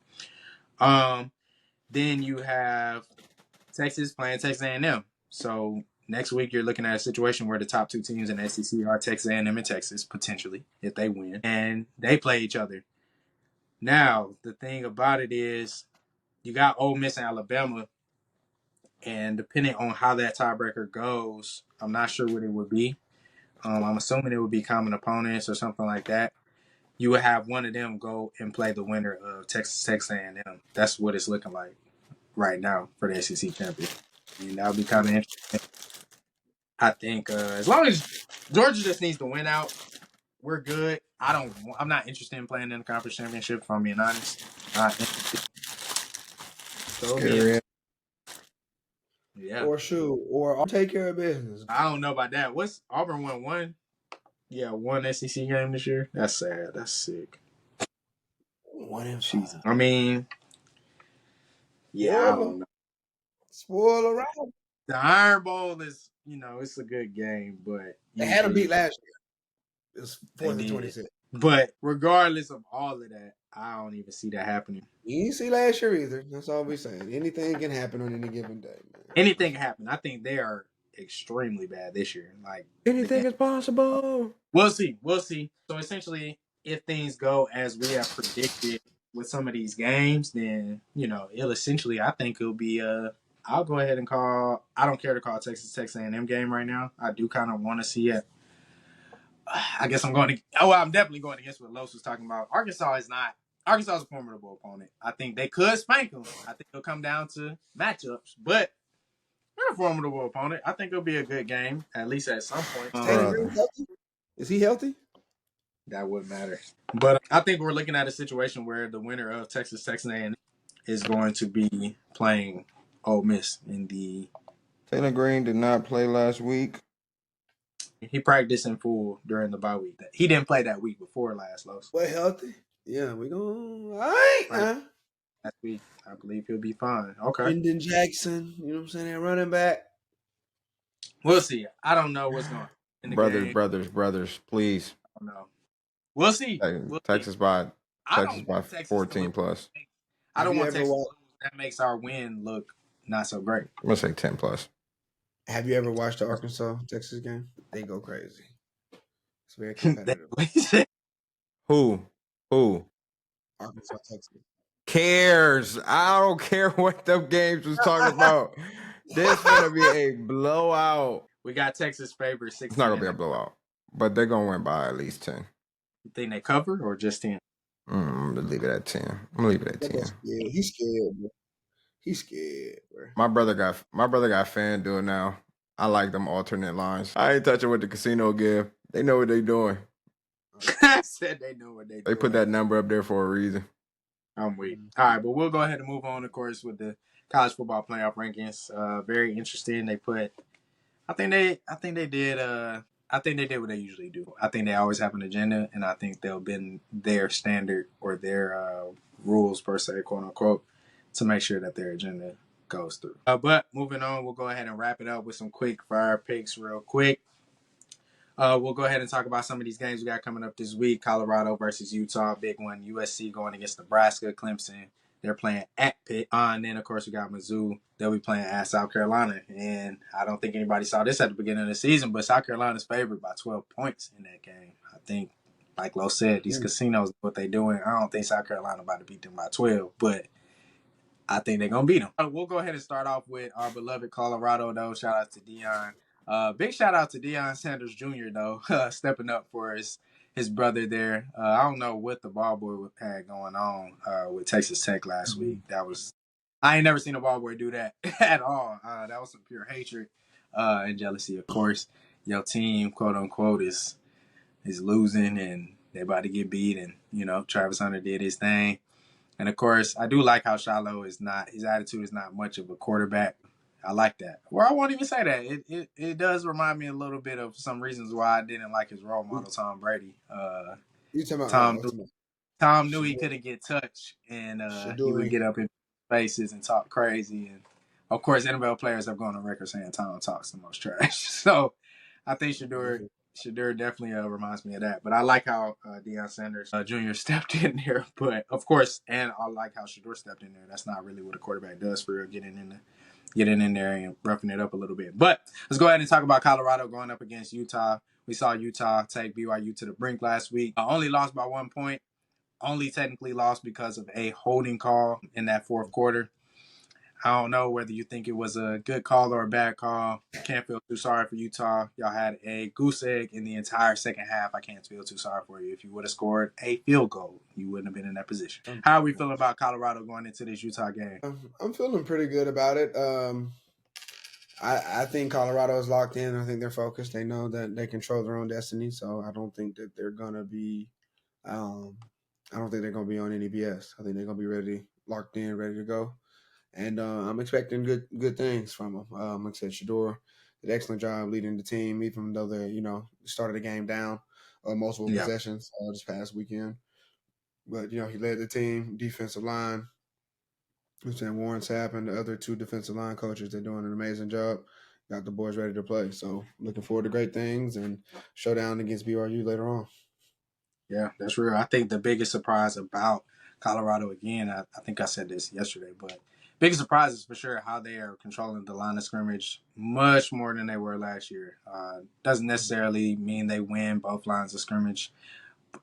[SPEAKER 1] Then you have Texas playing Texas A&M. So next week, you're looking at a situation where the top 2 teams in the SEC are Texas A&M and Texas, potentially, if they win. And they play each other. Now, the thing about it is you got Ole Miss and Alabama. And depending on how that tiebreaker goes, I'm not sure what it would be. I'm assuming it would be common opponents or something like that. You would have one of them go and play the winner of Texas A&M. That's what it's looking like right now for the SEC champion. And that would be kind of interesting. I think as long as Georgia just needs to win out, we're good. I'm not interested in playing in the conference championship, if I'm being honest. So, yeah.
[SPEAKER 2] Or I'll take care of business.
[SPEAKER 1] I don't know about that. What's Auburn won 1? Yeah, 1 SEC game this year. That's sad. That's sick.
[SPEAKER 2] 1-5.
[SPEAKER 1] I mean, I don't know.
[SPEAKER 2] Spoiler round.
[SPEAKER 1] The Iron Bowl is, it's a good game, but
[SPEAKER 2] they had to beat last year. It was 4-26.
[SPEAKER 1] But regardless of all of that, I don't even see that happening.
[SPEAKER 2] You didn't see last year either. That's all we're saying. Anything can happen on any given day, man.
[SPEAKER 1] Anything can happen. I think they are extremely bad this year. Like
[SPEAKER 3] anything is possible.
[SPEAKER 1] We'll see. So essentially, if things go as we have predicted with some of these games, then it'll essentially. I think it'll be I'll go ahead and call. I don't care to call Texas A&M game right now. I do kind of want to see it. I guess I'm going to. Oh, I'm definitely going against what Los was talking about. Arkansas is a formidable opponent. I think they could spank them. I think it'll come down to matchups, but They're a formidable opponent. I think it'll be a good game, at least at some point.
[SPEAKER 2] Taylor Green healthy? Is he healthy?
[SPEAKER 1] That wouldn't matter. But I think we're looking at a situation where the winner of Texas A&M is going to be playing Ole Miss in the.
[SPEAKER 3] Taylor Green did not play last week.
[SPEAKER 1] He practiced in full during the bye week. He didn't play that week before last, Los.
[SPEAKER 2] Well, healthy. Yeah, we going all right.
[SPEAKER 1] Last week, I believe he'll be fine. Okay.
[SPEAKER 2] Brendan Jackson, you know what I'm saying? That running back.
[SPEAKER 1] We'll see. I don't know what's going on in the game.
[SPEAKER 3] Brothers, please.
[SPEAKER 1] I don't know. We'll see.
[SPEAKER 3] Texas by 14 plus.
[SPEAKER 1] I don't want Texas. That makes our win look not so great.
[SPEAKER 3] I'm gonna say 10 plus.
[SPEAKER 2] Have you ever watched the Arkansas Texas game? They go crazy. It's very competitive.
[SPEAKER 3] Who?
[SPEAKER 2] Arkansas Texas.
[SPEAKER 3] Cares. I don't care what them games was talking about. This gonna be a blowout.
[SPEAKER 1] We got Texas favored 6.
[SPEAKER 3] It's not gonna be a blowout, but they're gonna win by at least 10.
[SPEAKER 1] You think they cover or just 10?
[SPEAKER 3] I'm gonna leave it at 10. I'm gonna leave it at 10.
[SPEAKER 2] Yeah, he's scared, bro. He's scared, bro.
[SPEAKER 3] My brother got FanDuel now. I like them alternate lines. I ain't touching what the casino give. They know what they doing.
[SPEAKER 1] I said they know what they doing.
[SPEAKER 3] They put that number up there for a reason.
[SPEAKER 1] I'm weak. All right, but we'll go ahead and move on, of course, with the college football playoff rankings. Very interesting. They put, I think they did what they usually do. I think they always have an agenda, and I think they'll bend their standard or their rules per se, quote unquote, to make sure that their agenda goes through. But moving on, we'll go ahead and wrap it up with some quick fire picks real quick. We'll go ahead and talk about some of these games we got coming up this week. Colorado versus Utah, big one. USC going against Nebraska. Clemson, they're playing at Pitt. And then, of course, we got Mizzou. They'll be playing at South Carolina. And I don't think anybody saw this at the beginning of the season, but South Carolina's favored by 12 points in that game. I think, like Lo said, these casinos, what they're doing, I don't think South Carolina about to beat them by 12, but I think they're going to beat them. We'll go ahead and start off with our beloved Colorado, though. Shout out to Deion. Big shout out to Deion Sanders Jr., though, stepping up for his brother there. I don't know what the ball boy had going on with Texas Tech last week. I ain't never seen a ball boy do that at all. That was some pure hatred and jealousy, of course. Your team, quote unquote, is losing and they about to get beat, and Travis Hunter did his thing. And of course, I do like how Shiloh his attitude is not much of a quarterback. I like that. Well, I won't even say that. It does remind me a little bit of some reasons why I didn't like his role model, Tom Brady.
[SPEAKER 2] You talking about
[SPEAKER 1] Tom knew he couldn't get touched, and he would get up in faces and talk crazy. And of course, NFL players have gone on record saying Tom talks the most trash. So I think Shedeur definitely reminds me of that. But I like how Deion Sanders Jr. stepped in there. But of course, and I like how Shedeur stepped in there. That's not really what a quarterback does for real, getting in there and roughing it up a little bit. But let's go ahead and talk about Colorado going up against Utah. We saw Utah take BYU to the brink last week. Only lost by 1 point. Only technically lost because of a holding call in that fourth quarter. I don't know whether you think it was a good call or a bad call. Can't feel too sorry for Utah. Y'all had a goose egg in the entire second half. I can't feel too sorry for you. If you would have scored a field goal, you wouldn't have been in that position. How are we feeling about Colorado going into this Utah game?
[SPEAKER 2] I'm feeling pretty good about it. I think Colorado is locked in. I think they're focused. They know that they control their own destiny. So I don't think that they're going to be I don't think they're going to be on any BS. I think they're going to be locked in, ready to go. And I'm expecting good things from them. Like I said, Shedeur did an excellent job leading the team, even though they started the game down multiple possessions this past weekend. But he led the team, defensive line. I'm saying Warren Sapp and the other two defensive line coaches, they're doing an amazing job. Got the boys ready to play. So looking forward to great things and showdown against BYU later on.
[SPEAKER 1] Yeah, that's real. I think the biggest surprise about Colorado, again, I think I said this yesterday, but biggest surprise is for sure how they are controlling the line of scrimmage much more than they were last year. Doesn't necessarily mean they win both lines of scrimmage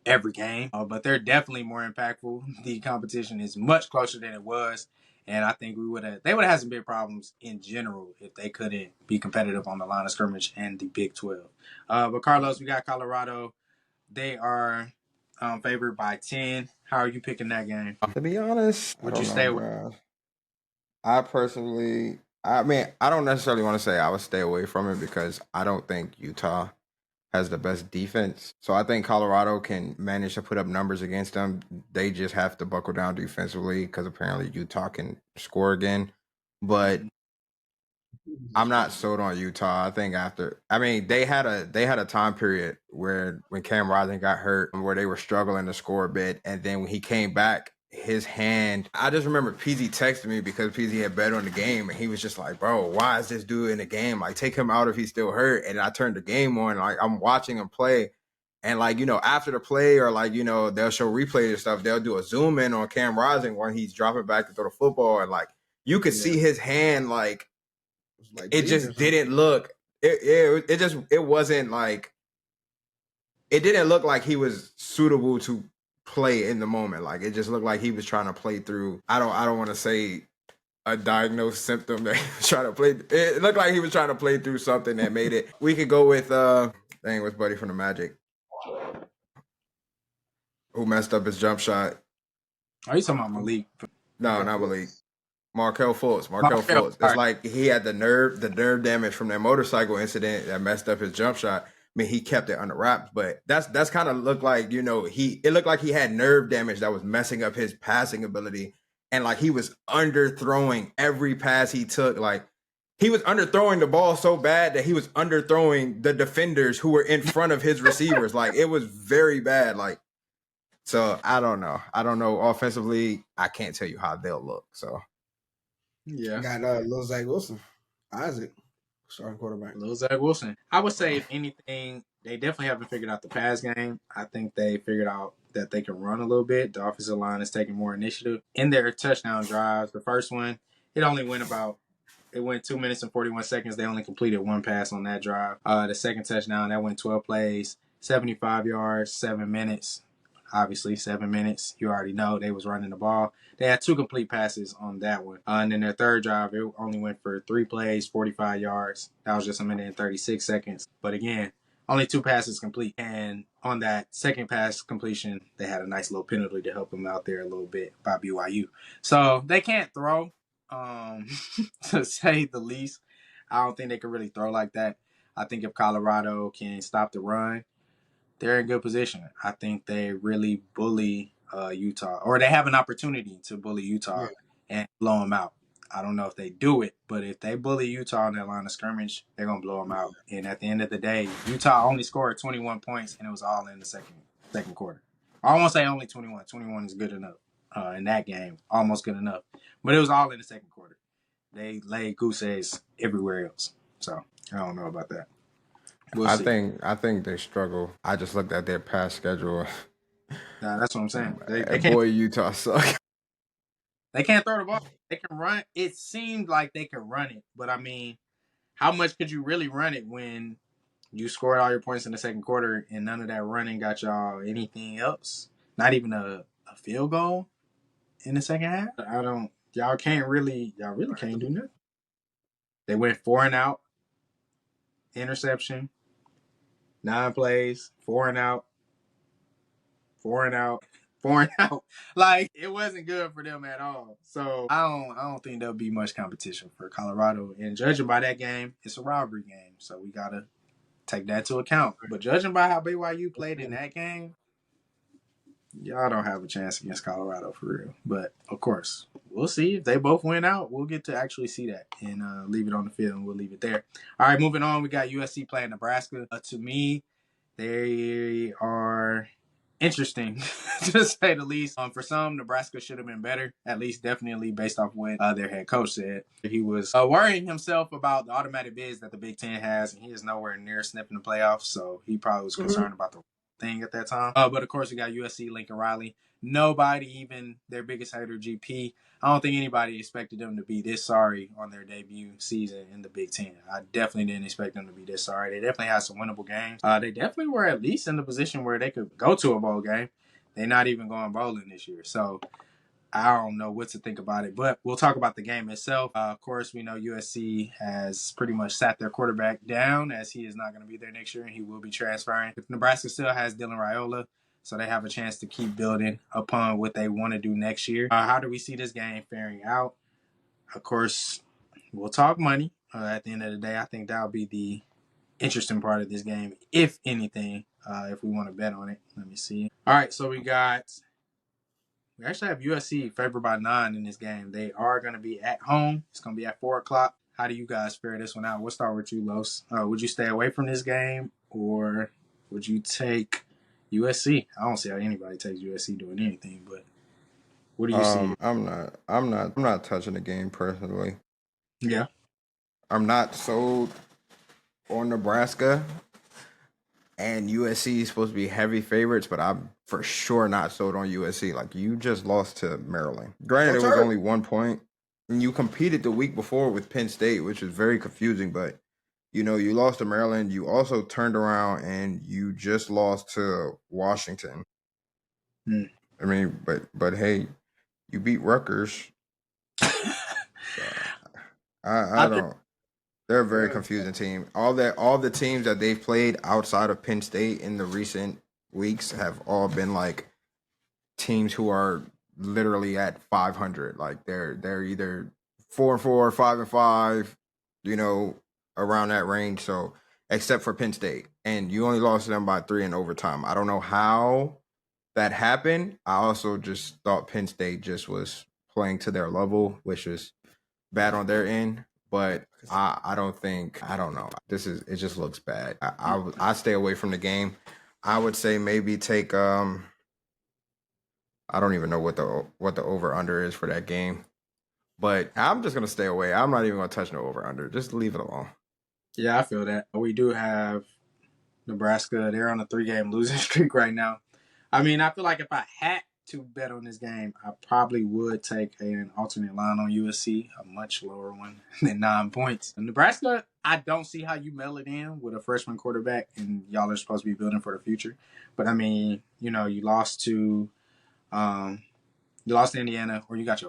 [SPEAKER 1] every game, but they're definitely more impactful. The competition is much closer than it was, and I think they would have had some big problems in general if they couldn't be competitive on the line of scrimmage and the Big 12. But Carlos, we got Colorado. They are favored by 10. How are you picking that game?
[SPEAKER 3] To be honest,
[SPEAKER 1] Would you stay with?
[SPEAKER 3] I personally, I mean, I don't necessarily want to say I would stay away from it because I don't think Utah has the best defense. So I think Colorado can manage to put up numbers against them. They just have to buckle down defensively because apparently Utah can score again. But I'm not sold on Utah. I think they had a time period where when Cam Rising got hurt, where they were struggling to score a bit, and then when he came back, his hand. I just remember PZ texted me because PZ had bet on the game, and he was just like, "Bro, why is this dude in the game? Like, take him out if he's still hurt." And I turned the game on, like I'm watching him play, and like after the play or like they'll show replays and stuff. They'll do a zoom in on Cam Rising when he's dropping back to throw the football, and like you could see his hand like. It just didn't look. It wasn't like. It didn't look like he was suitable to play in the moment. Like it just looked like he was trying to play through. I don't want to say a diagnosed symptom that he was trying to play. It looked like he was trying to play through something that made it. We could go with what's Buddy from the Magic, who messed up his jump shot.
[SPEAKER 1] Are you talking about Malik?
[SPEAKER 3] No, not Malik. Markel Fultz. It's like he had the nerve damage from that motorcycle incident that messed up his jump shot. I mean, he kept it under wraps, but that's kind of looked like, it looked like he had nerve damage that was messing up his passing ability. And like he was underthrowing every pass he took. Like he was underthrowing the ball so bad that he was underthrowing the defenders who were in front of his receivers. Like it was very bad. Like, so I don't know. Offensively, I can't tell you how they'll look. So.
[SPEAKER 2] Yeah. Got Lil Zach Wilson. Isaac, starting quarterback.
[SPEAKER 1] Lil Zach Wilson. I would say, if anything, they definitely haven't figured out the pass game. I think they figured out that they can run a little bit. The offensive line is taking more initiative. In their touchdown drives, the first one, it went 2 minutes and 41 seconds. They only completed one pass on that drive. The second touchdown, that went 12 plays, 75 yards, 7 minutes. Obviously, 7 minutes. You already know they was running the ball. They had 2 complete passes on that one. And then their third drive, it only went for 3 plays, 45 yards. That was just 1 minute and 36 seconds. But again, only 2 passes complete. And on that second pass completion, they had a nice little penalty to help them out there a little bit by BYU. So they can't throw, to say the least. I don't think they can really throw like that. I think if Colorado can stop the run, they're in good position. I think they really bully Utah, or they have an opportunity to bully Utah and blow them out. I don't know if they do it, but if they bully Utah on that line of scrimmage, they're going to blow them out. And at the end of the day, Utah only scored 21 points, and it was all in the second quarter. I won't say only 21. 21 is good enough in that game, almost good enough. But it was all in the second quarter. They laid goose eggs everywhere else. So I don't know about that.
[SPEAKER 3] I think they struggle. I just looked at their past schedule.
[SPEAKER 1] Nah, that's what I'm saying.
[SPEAKER 3] Utah suck.
[SPEAKER 1] They can't throw the ball. They can run. It seemed like they could run it, but I mean, how much could you really run it when you scored all your points in the second quarter and none of that running got y'all anything else? Not even a field goal in the second half. Y'all really can't do nothing. They went 4 and out, interception, 9 plays, 4 and out, 4 and out. 4 and out. Like, it wasn't good for them at all. So I don't think there'll be much competition for Colorado. And judging by that game, it's a rivalry game. So we gotta take that into account. But judging by how BYU played in that game, y'all don't have a chance against Colorado for real. But of course, we'll see. If they both win out, we'll get to actually see that and leave it on the field, and we'll leave it there. All right, moving on. We got USC playing Nebraska. To me, they are interesting, to say the least. For some, Nebraska should have been better, at least definitely based off what their head coach said. He was worrying himself about the automatic bids that the Big Ten has, and he is nowhere near sniffing the playoffs, so he probably was concerned about the thing at that time. But of course, we got USC, Lincoln Riley. Nobody, even their biggest hater, GP, I don't think anybody expected them to be this sorry on their debut season in the Big Ten. I definitely didn't expect them to be this sorry. They definitely had some winnable games. They definitely were at least in the position where they could go to a bowl game. They're not even going bowling this year. So I don't know what to think about it, but we'll talk about the game itself. Of course, we know USC has pretty much sat their quarterback down, as he is not going to be there next year, and he will be transferring. Nebraska still has Dylan Raiola, so they have a chance to keep building upon what they want to do next year. How do we see this game faring out? Of course, we'll talk money. At the end of the day, I think that'll be the interesting part of this game, if anything. If we want to bet on it, let me see. All right, so we actually have USC favored by 9 in this game. They are going to be at home. It's going to be at 4:00. How do you guys fare this one out? We'll start with you, Los. Would you stay away from this game, or would you take USC? I don't see how anybody takes USC doing anything, but what do you see?
[SPEAKER 3] I'm not touching the game personally.
[SPEAKER 1] Yeah.
[SPEAKER 3] I'm not sold on Nebraska, and USC is supposed to be heavy favorites, but I'm for sure not sold on USC. Like, you just lost to Maryland. Granted, it was only 1 point, and you competed the week before with Penn State, which is very confusing, but you lost to Maryland. You also turned around and you just lost to Washington. I mean, but hey, you beat Rutgers. I don't. They're a very confusing team. All the teams that they've played outside of Penn State in the recent weeks have all been like teams who are literally at 500. Like, they're either 4-4, 5-5, around that range. So, except for Penn State, and you only lost to them by 3 in overtime. I don't know how that happened. I also just thought Penn State just was playing to their level, which is bad on their end. But I don't know. It just looks bad. I stay away from the game. I would say maybe take I don't even know what the over under is for that game. But I'm just gonna stay away. I'm not even gonna touch no over under. Just leave it alone.
[SPEAKER 1] Yeah, I feel that. We do have Nebraska. They're on a 3-game losing streak right now. I mean, I feel like if I had to bet on this game, I probably would take an alternate line on USC, a much lower one than 9 points. Nebraska, I don't see how you mail it in with a freshman quarterback, and y'all are supposed to be building for the future. But I mean, you lost to Indiana, or you got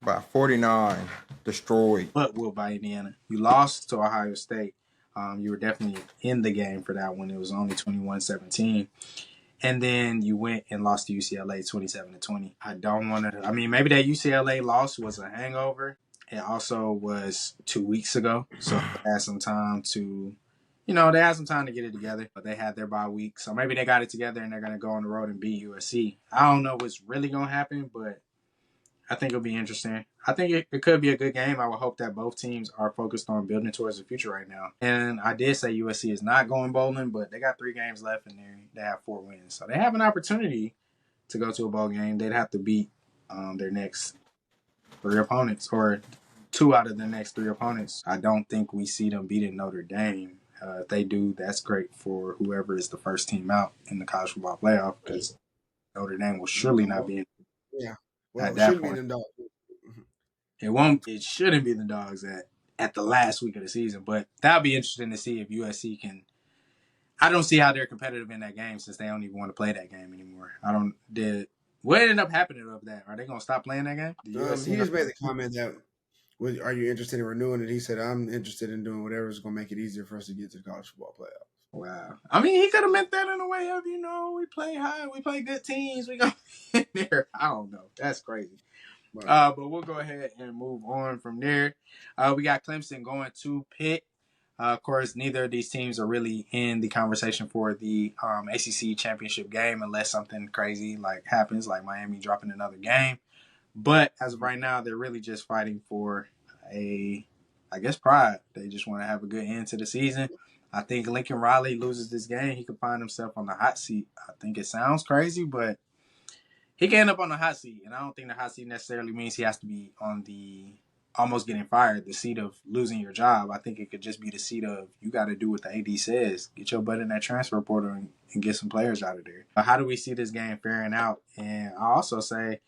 [SPEAKER 3] by 49 destroyed.
[SPEAKER 1] But will by Indiana. You lost to Ohio State. You were definitely in the game for that one. It was only 21-17. And then you went and lost to UCLA 27-20. I don't want to. I mean, maybe that UCLA loss was a hangover. It also was 2 weeks ago, so they had some time to, get it together. But they had their bye week, so maybe they got it together and they're gonna go on the road and beat USC. I don't know what's really gonna happen, but I think it'll be interesting. I think it could be a good game. I would hope that both teams are focused on building towards the future right now. And I did say USC is not going bowling, but they got 3 games left and they have 4 wins. So they have an opportunity to go to a bowl game. They'd have to beat their next 3 opponents, or 2 out of the next 3 opponents. I don't think we see them beating Notre Dame. If they do, that's great for whoever is the first team out in the college football playoff, because Notre Dame will surely not be in.
[SPEAKER 2] Yeah. Well,
[SPEAKER 1] at that
[SPEAKER 2] point.
[SPEAKER 1] Be them dogs. It won't. It shouldn't be the dogs at the last week of the season, but that'll be interesting to see if USC can. I don't see how they're competitive in that game, since they don't even want to play that game anymore. What ended up happening of that? Are they going to stop playing that game?
[SPEAKER 2] He just made the comment that, are you interested in renewing it? He said, I'm interested in doing whatever is going to make it easier for us to get to the college football playoffs.
[SPEAKER 1] Wow. I mean, he could have meant that in a way of, we play high, we play good teams, we go in there. I don't know. That's crazy. Right. But we'll go ahead and move on from there. We got Clemson going to Pitt. Of course, neither of these teams are really in the conversation for the ACC championship game, unless something crazy happens, like Miami dropping another game. But as of right now, they're really just fighting for pride. They just want to have a good end to the season. I think Lincoln Riley loses this game, he could find himself on the hot seat. I think it sounds crazy, but he can end up on the hot seat. And I don't think the hot seat necessarily means he has to be on the almost getting fired, the seat of losing your job. I think it could just be the seat of, you got to do what the AD says. Get your butt in that transfer portal and get some players out of there. How do we see this game faring out? And I also say,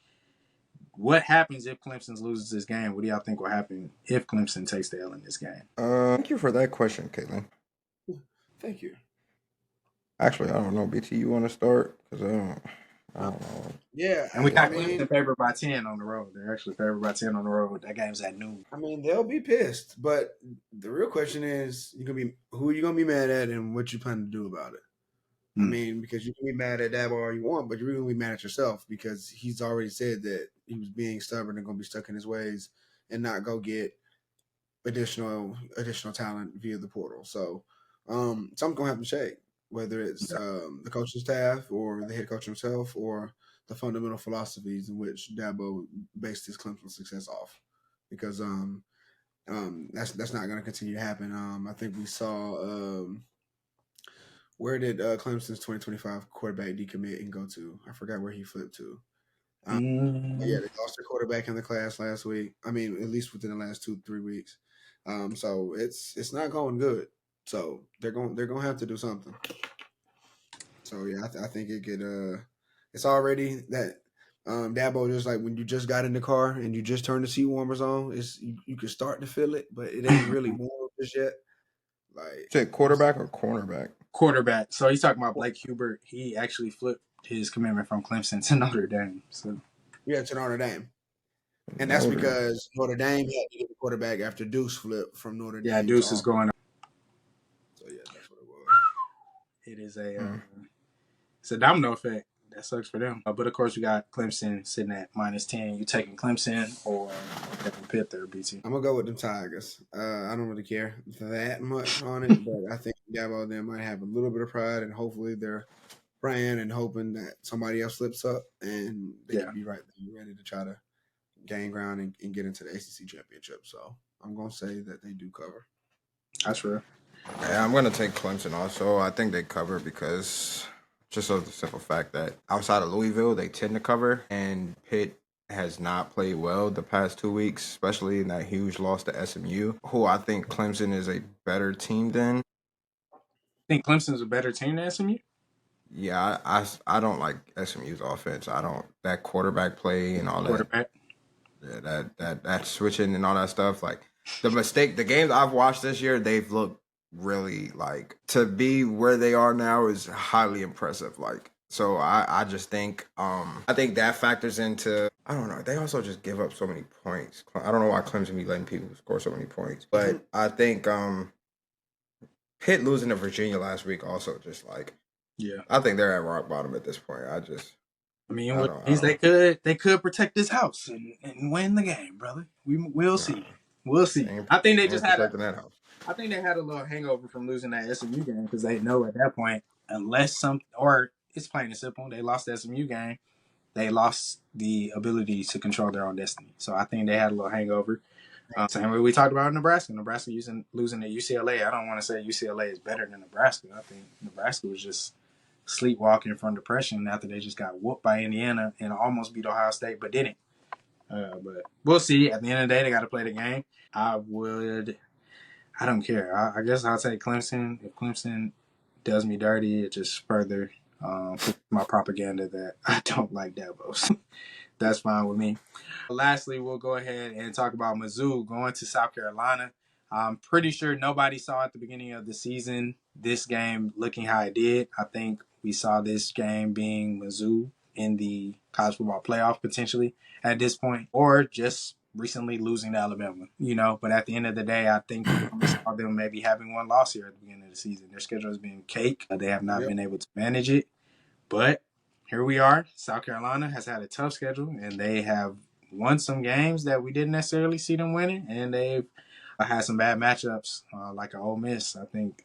[SPEAKER 1] what happens if Clemson loses this game? What do y'all think will happen if Clemson takes the L in this game?
[SPEAKER 3] Thank you for that question, Caitlin.
[SPEAKER 2] Thank you.
[SPEAKER 3] Actually, I don't know. BT, you want to start? Because I don't know.
[SPEAKER 2] Yeah.
[SPEAKER 1] And we got Clemson favored by 10 on the road. They're actually favored by 10 on the road. That game's at noon.
[SPEAKER 2] I mean, they'll be pissed. But the real question is, who are you going to be mad at and what you plan to do about it? I mean, because you can be mad at Dabo all you want, but you're really going to be mad at yourself, because he's already said that he was being stubborn and going to be stuck in his ways. and not go get additional talent via the portal. So something's gonna have to shake, whether it's the coaching staff or the head coach himself or the fundamental philosophies in which Dabo based his Clemson success off, because that's not going to continue to happen. I think we saw where did Clemson's 2025 quarterback decommit and go to? I forgot where he flipped to. Yeah, they lost their quarterback in the class last week. I mean, at least within the last 2-3 weeks. So it's not going good. So they're going to have to do something. So yeah, I think it could. It's already that Dabo, just like when you just got in the car and you just turned the seat warmers on, you can start to feel it, but it ain't really warm just yet. Like,
[SPEAKER 3] is it quarterback or cornerback?
[SPEAKER 1] Quarterback. So he's talking about Blake Hubert. He actually flipped his commitment from Clemson to Notre Dame. So
[SPEAKER 2] yeah, to Notre Dame. And that's because Notre Dame had to get the quarterback after Deuce flipped from Notre Dame.
[SPEAKER 1] Yeah, Deuce is going on.
[SPEAKER 2] So yeah, that's what it was.
[SPEAKER 1] It is it's a domino effect. That sucks for them. But of course, we got Clemson sitting at -10. You taking Clemson or taking Pitt there, BT?
[SPEAKER 2] I'm gonna go with the Tigers. I don't really care that much on it, but I think Dabo them might have a little bit of pride, and hopefully they're praying and hoping that somebody else slips up and they can be right there, ready to try to gain ground and get into the ACC championship. So I'm gonna say that they do cover.
[SPEAKER 1] That's real.
[SPEAKER 3] Yeah, I'm gonna take Clemson also. I think they cover because just of the simple fact that outside of Louisville, they tend to cover, and Pitt has not played well the past 2 weeks, especially in that huge loss to SMU, who I think Clemson is a better team than.
[SPEAKER 1] I think Clemson's a better team than SMU?
[SPEAKER 3] Yeah, I don't like SMU's offense. I don't that quarterback play and all that. Yeah, that switching and all that stuff. Like the games I've watched this year, they've looked really like to be where they are now is highly impressive. Like, so I just think I think that factors into, I don't know, they also just give up so many points. I don't know why Clemson be letting people score so many points, but I think Pitt losing to Virginia last week also just like, I think they're at rock bottom at this point.
[SPEAKER 1] They could protect this house and win the game, brother. We'll see. We'll see. I think they just had I think they had a little hangover from losing that SMU game because they know at that point, unless it's plain and simple, they lost the SMU game, they lost the ability to control their own destiny. So I think they had a little hangover. Same way we talked about Nebraska. Nebraska losing to UCLA. I don't want to say UCLA is better than Nebraska. I think Nebraska was just sleepwalking from depression after they just got whooped by Indiana and almost beat Ohio State, but didn't. But we'll see. At the end of the day, they got to play the game. I don't care. I guess I'll take Clemson. If Clemson does me dirty, it just further my propaganda that I don't like Dabo. So that's fine with me. Lastly, we'll go ahead and talk about Mizzou going to South Carolina. I'm pretty sure nobody saw at the beginning of the season this game looking how it did. I think we saw this game being Mizzou in the college football playoff potentially at this point, or just recently losing to Alabama, But at the end of the day, I think we saw them maybe having one loss here at the beginning of the season. Their schedule has been cake. They have not been able to manage it. But here we are. South Carolina has had a tough schedule, and they have won some games that we didn't necessarily see them winning, and they've had some bad matchups like Ole Miss. I think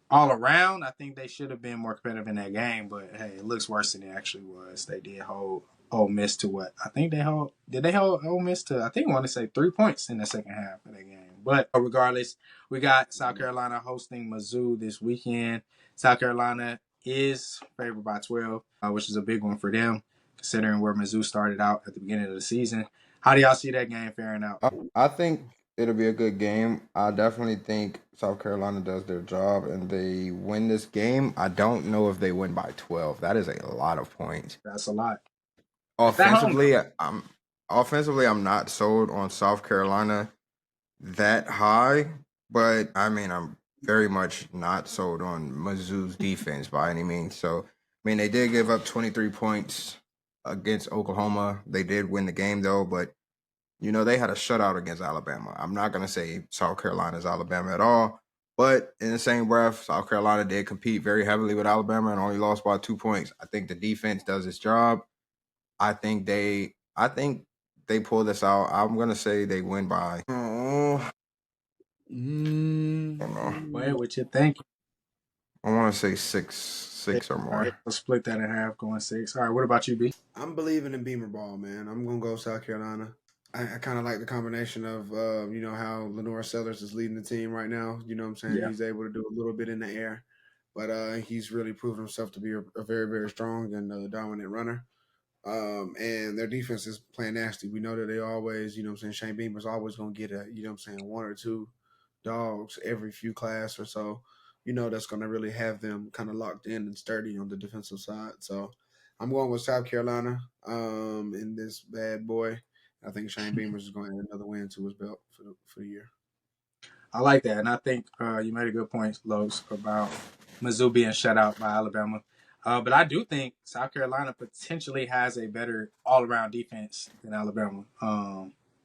[SPEAKER 1] all around, I think they should have been more competitive in that game, but hey, it looks worse than it actually was. They did hold Ole Miss to what? I think did they hold Ole Miss to, I want to say 3 points in the second half of that game. But regardless, we got South Carolina hosting Mizzou this weekend. South Carolina is favored by 12, which is a big one for them, considering where Mizzou started out at the beginning of the season. How do y'all see that game faring out?
[SPEAKER 3] I think it'll be a good game. I definitely think South Carolina does their job and they win this game. I don't know if they win by 12. That is a lot of points.
[SPEAKER 1] That's a lot.
[SPEAKER 3] Offensively, I'm not sold on South Carolina that high, but I mean, I'm very much not sold on Mizzou's defense by any means. So, I mean, they did give up 23 points against Oklahoma. They did win the game though, but they had a shutout against Alabama. I'm not going to say South Carolina is Alabama at all, but in the same breath, South Carolina did compete very heavily with Alabama and only lost by 2 points. I think the defense does its job. I think they pull this out. I'm gonna say they win by. Oh, I don't know.
[SPEAKER 1] Wait, what you think?
[SPEAKER 3] I want to say six or
[SPEAKER 1] All right,
[SPEAKER 3] more.
[SPEAKER 1] let's split that in half, going 6. All right, what about you, B?
[SPEAKER 2] I'm believing in Beamer ball, man. I'm gonna go South Carolina. I kind of like the combination of how Lenore Sellers is leading the team right now. You know what I'm saying?
[SPEAKER 1] Yeah.
[SPEAKER 2] He's able to do a little bit in the air, but he's really proven himself to be a very, very strong and dominant runner. And their defense is playing nasty. We know that they always, Shane Beamer's always gonna get one or two dogs every few class or so. That's gonna really have them kind of locked in and sturdy on the defensive side. So I'm going with South Carolina in this bad boy. I think Shane Beamer's is going to add another win to his belt for the year.
[SPEAKER 1] I like that, and I think you made a good point, Los, about Mizzou being shut out by Alabama. But I do think South Carolina potentially has a better all-around defense than Alabama,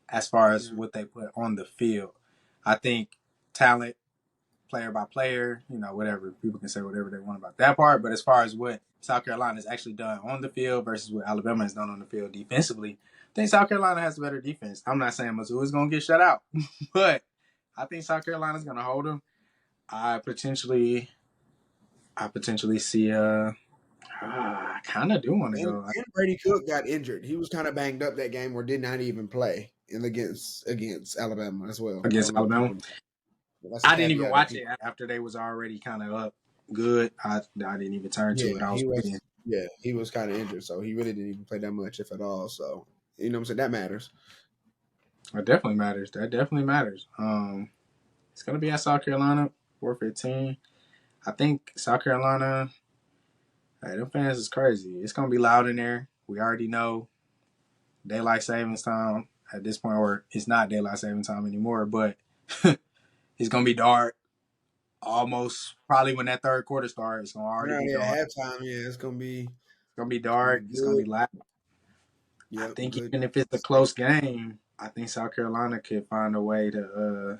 [SPEAKER 1] as far as
[SPEAKER 2] Yeah.
[SPEAKER 1] what they put on the field. I think talent, player by player, whatever. People can say whatever they want about that part. But as far as what South Carolina has actually done on the field versus what Alabama has done on the field defensively, I think South Carolina has a better defense. I'm not saying Mizzou is going to get shut out, but I think South Carolina is going to hold them. I potentially see I kind of do want to go
[SPEAKER 2] And Brady Cook got injured. He was kind of banged up that game, or did not even play in against Alabama as well. I
[SPEAKER 1] against
[SPEAKER 2] don't know if
[SPEAKER 1] Alabama.
[SPEAKER 2] people. That's a
[SPEAKER 1] I didn't even
[SPEAKER 2] caveat that
[SPEAKER 1] watch it
[SPEAKER 2] people.
[SPEAKER 1] after they was already kind of up good. I didn't even turn to it.
[SPEAKER 2] Yeah,
[SPEAKER 1] I was
[SPEAKER 2] he
[SPEAKER 1] waiting.
[SPEAKER 2] was. Yeah, he was kind of injured, so he really didn't even play that much, if at all. So what I'm saying, that matters.
[SPEAKER 1] That definitely matters. That definitely matters. It's gonna be at South Carolina, 4:15. I think South Carolina. Hey, them fans is crazy. It's gonna be loud in there. We already know daylight savings time at this point, or it's not daylight saving time anymore. But it's gonna be dark. Almost probably when that third quarter starts, it's gonna already be
[SPEAKER 2] Right
[SPEAKER 1] dark.
[SPEAKER 2] at halftime, yeah, it's gonna be
[SPEAKER 1] It's gonna be
[SPEAKER 2] gonna be
[SPEAKER 1] dark. It's gonna be
[SPEAKER 2] good.
[SPEAKER 1] loud. I
[SPEAKER 2] Yep,
[SPEAKER 1] think
[SPEAKER 2] good.
[SPEAKER 1] even if it's a close game, I think South Carolina could find a way to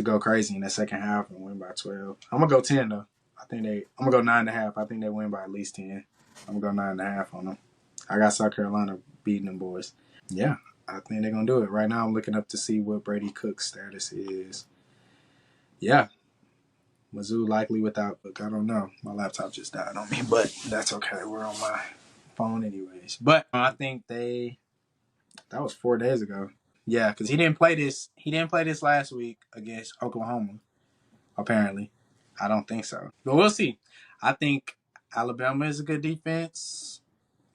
[SPEAKER 1] go crazy in the second half and win by 12. I'm gonna go 10 though. I'm gonna go 9.5. I think they win by at least 10. I'm gonna go 9.5 on them. I got South Carolina beating them boys. Yeah, I think they're gonna do it. Right now, I'm looking up to see what Brady Cook's status is. Yeah, Mizzou likely without Cook. I don't know. My laptop just died on me, but that's okay. We're on my phone anyways. But I think that was 4 days ago. Yeah, because he didn't play this. He didn't play this last week against Oklahoma. Apparently, I don't think so. But we'll see. I think Alabama is a good defense.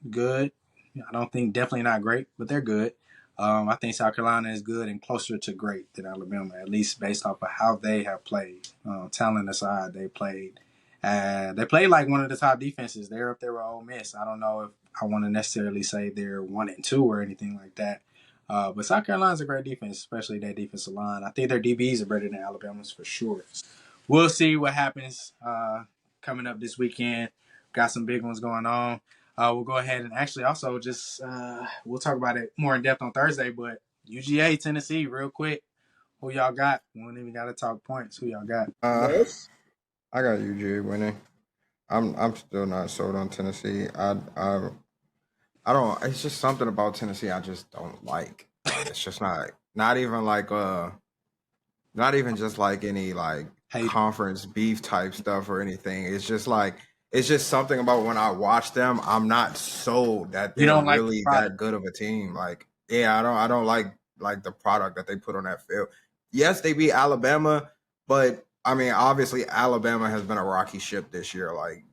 [SPEAKER 1] Good. I don't think definitely not great, but they're good. I think South Carolina is good and closer to great than Alabama, at least based off of how they have played. Talent aside, they played. They played like one of the top defenses. They're up there with Ole Miss. I don't know if I want to necessarily say they're 1-2 or anything like that. But South Carolina's a great defense, especially that defensive line. I think their DBs are better than Alabama's for sure. We'll see what happens coming up this weekend. Got some big ones going on. We'll go ahead and actually also just we'll talk about it more in depth on Thursday. But UGA Tennessee, real quick, who y'all got? We don't even got to talk points. Who y'all got?
[SPEAKER 2] Los?
[SPEAKER 3] I got UGA winning. I'm still not sold on Tennessee. I don't. It's just something about Tennessee I just don't like. Like it's just not even like not even just like any like
[SPEAKER 1] Hey,
[SPEAKER 3] conference beef type stuff or anything. It's just something about when I watch them, I'm not sold that
[SPEAKER 1] you
[SPEAKER 3] they're
[SPEAKER 1] don't like the
[SPEAKER 3] really
[SPEAKER 1] product.
[SPEAKER 3] that good of a team. Like, yeah, I don't like the product that they put on that field. Yes, they beat Alabama, but I mean, obviously Alabama has been a rocky ship this year. Like,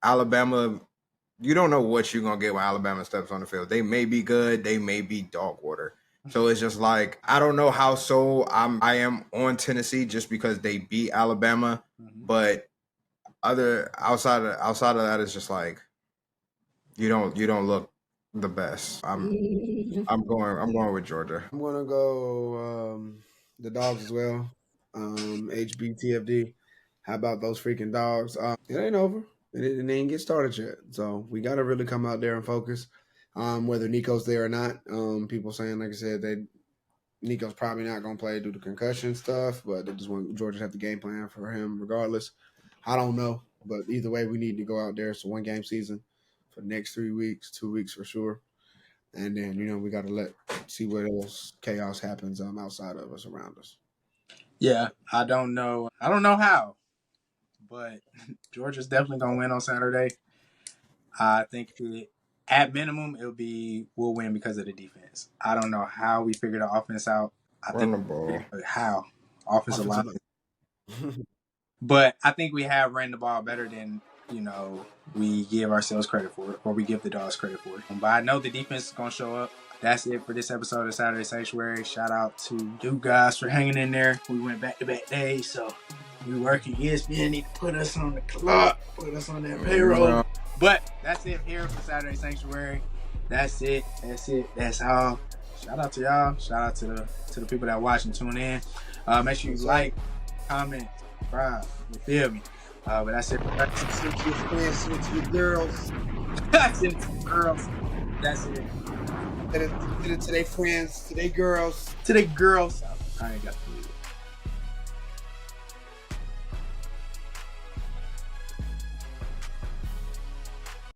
[SPEAKER 3] Alabama, you don't know what you're gonna get when Alabama steps on the field. They may be good, they may be dog water. So it's just like I don't know how sold I am on Tennessee just because they beat Alabama, but outside of that, it's just like you don't look the best. I'm going with Georgia.
[SPEAKER 2] I'm gonna go the dogs as well. HBTFD. How about those freaking dogs? It ain't over. It ain't get started yet. So we gotta really come out there and focus. Whether Nico's there or not. People saying, like I said, Nico's probably not gonna play due to concussion stuff, but they just want Georgia to have the game plan for him regardless. I don't know, but either way, we need to go out there. It's a 1 game season for the next 3 weeks, 2 weeks for sure, and then we got to see what else chaos happens outside of us, around us.
[SPEAKER 1] Yeah, I don't know how, but Georgia's definitely gonna win on Saturday. I think at minimum we'll win because of the defense. I don't know how we figure the offense out. I
[SPEAKER 3] Run
[SPEAKER 1] think
[SPEAKER 3] the ball.
[SPEAKER 1] how offensive line. But I think we have ran the ball better than we give ourselves credit for, or we give the Dogs credit for. But I know the defense is gonna show up. That's it for this episode of Saturday Sanctuary. Shout out to you guys for hanging in there. We went back-to-back days, so we working. ESPN need to put us on the clock, put us on that payroll. But that's it here for Saturday Sanctuary. That's it. That's all. Shout out to y'all. Shout out to the people that watch and tune in. Make sure you like, comment, subscribe. You feel me? But that's it.
[SPEAKER 2] Send to your friends, send to your girls.
[SPEAKER 1] Send it to the girls. That's it.
[SPEAKER 2] Send it to their friends, to their girls.
[SPEAKER 1] To the girls. I ain't got to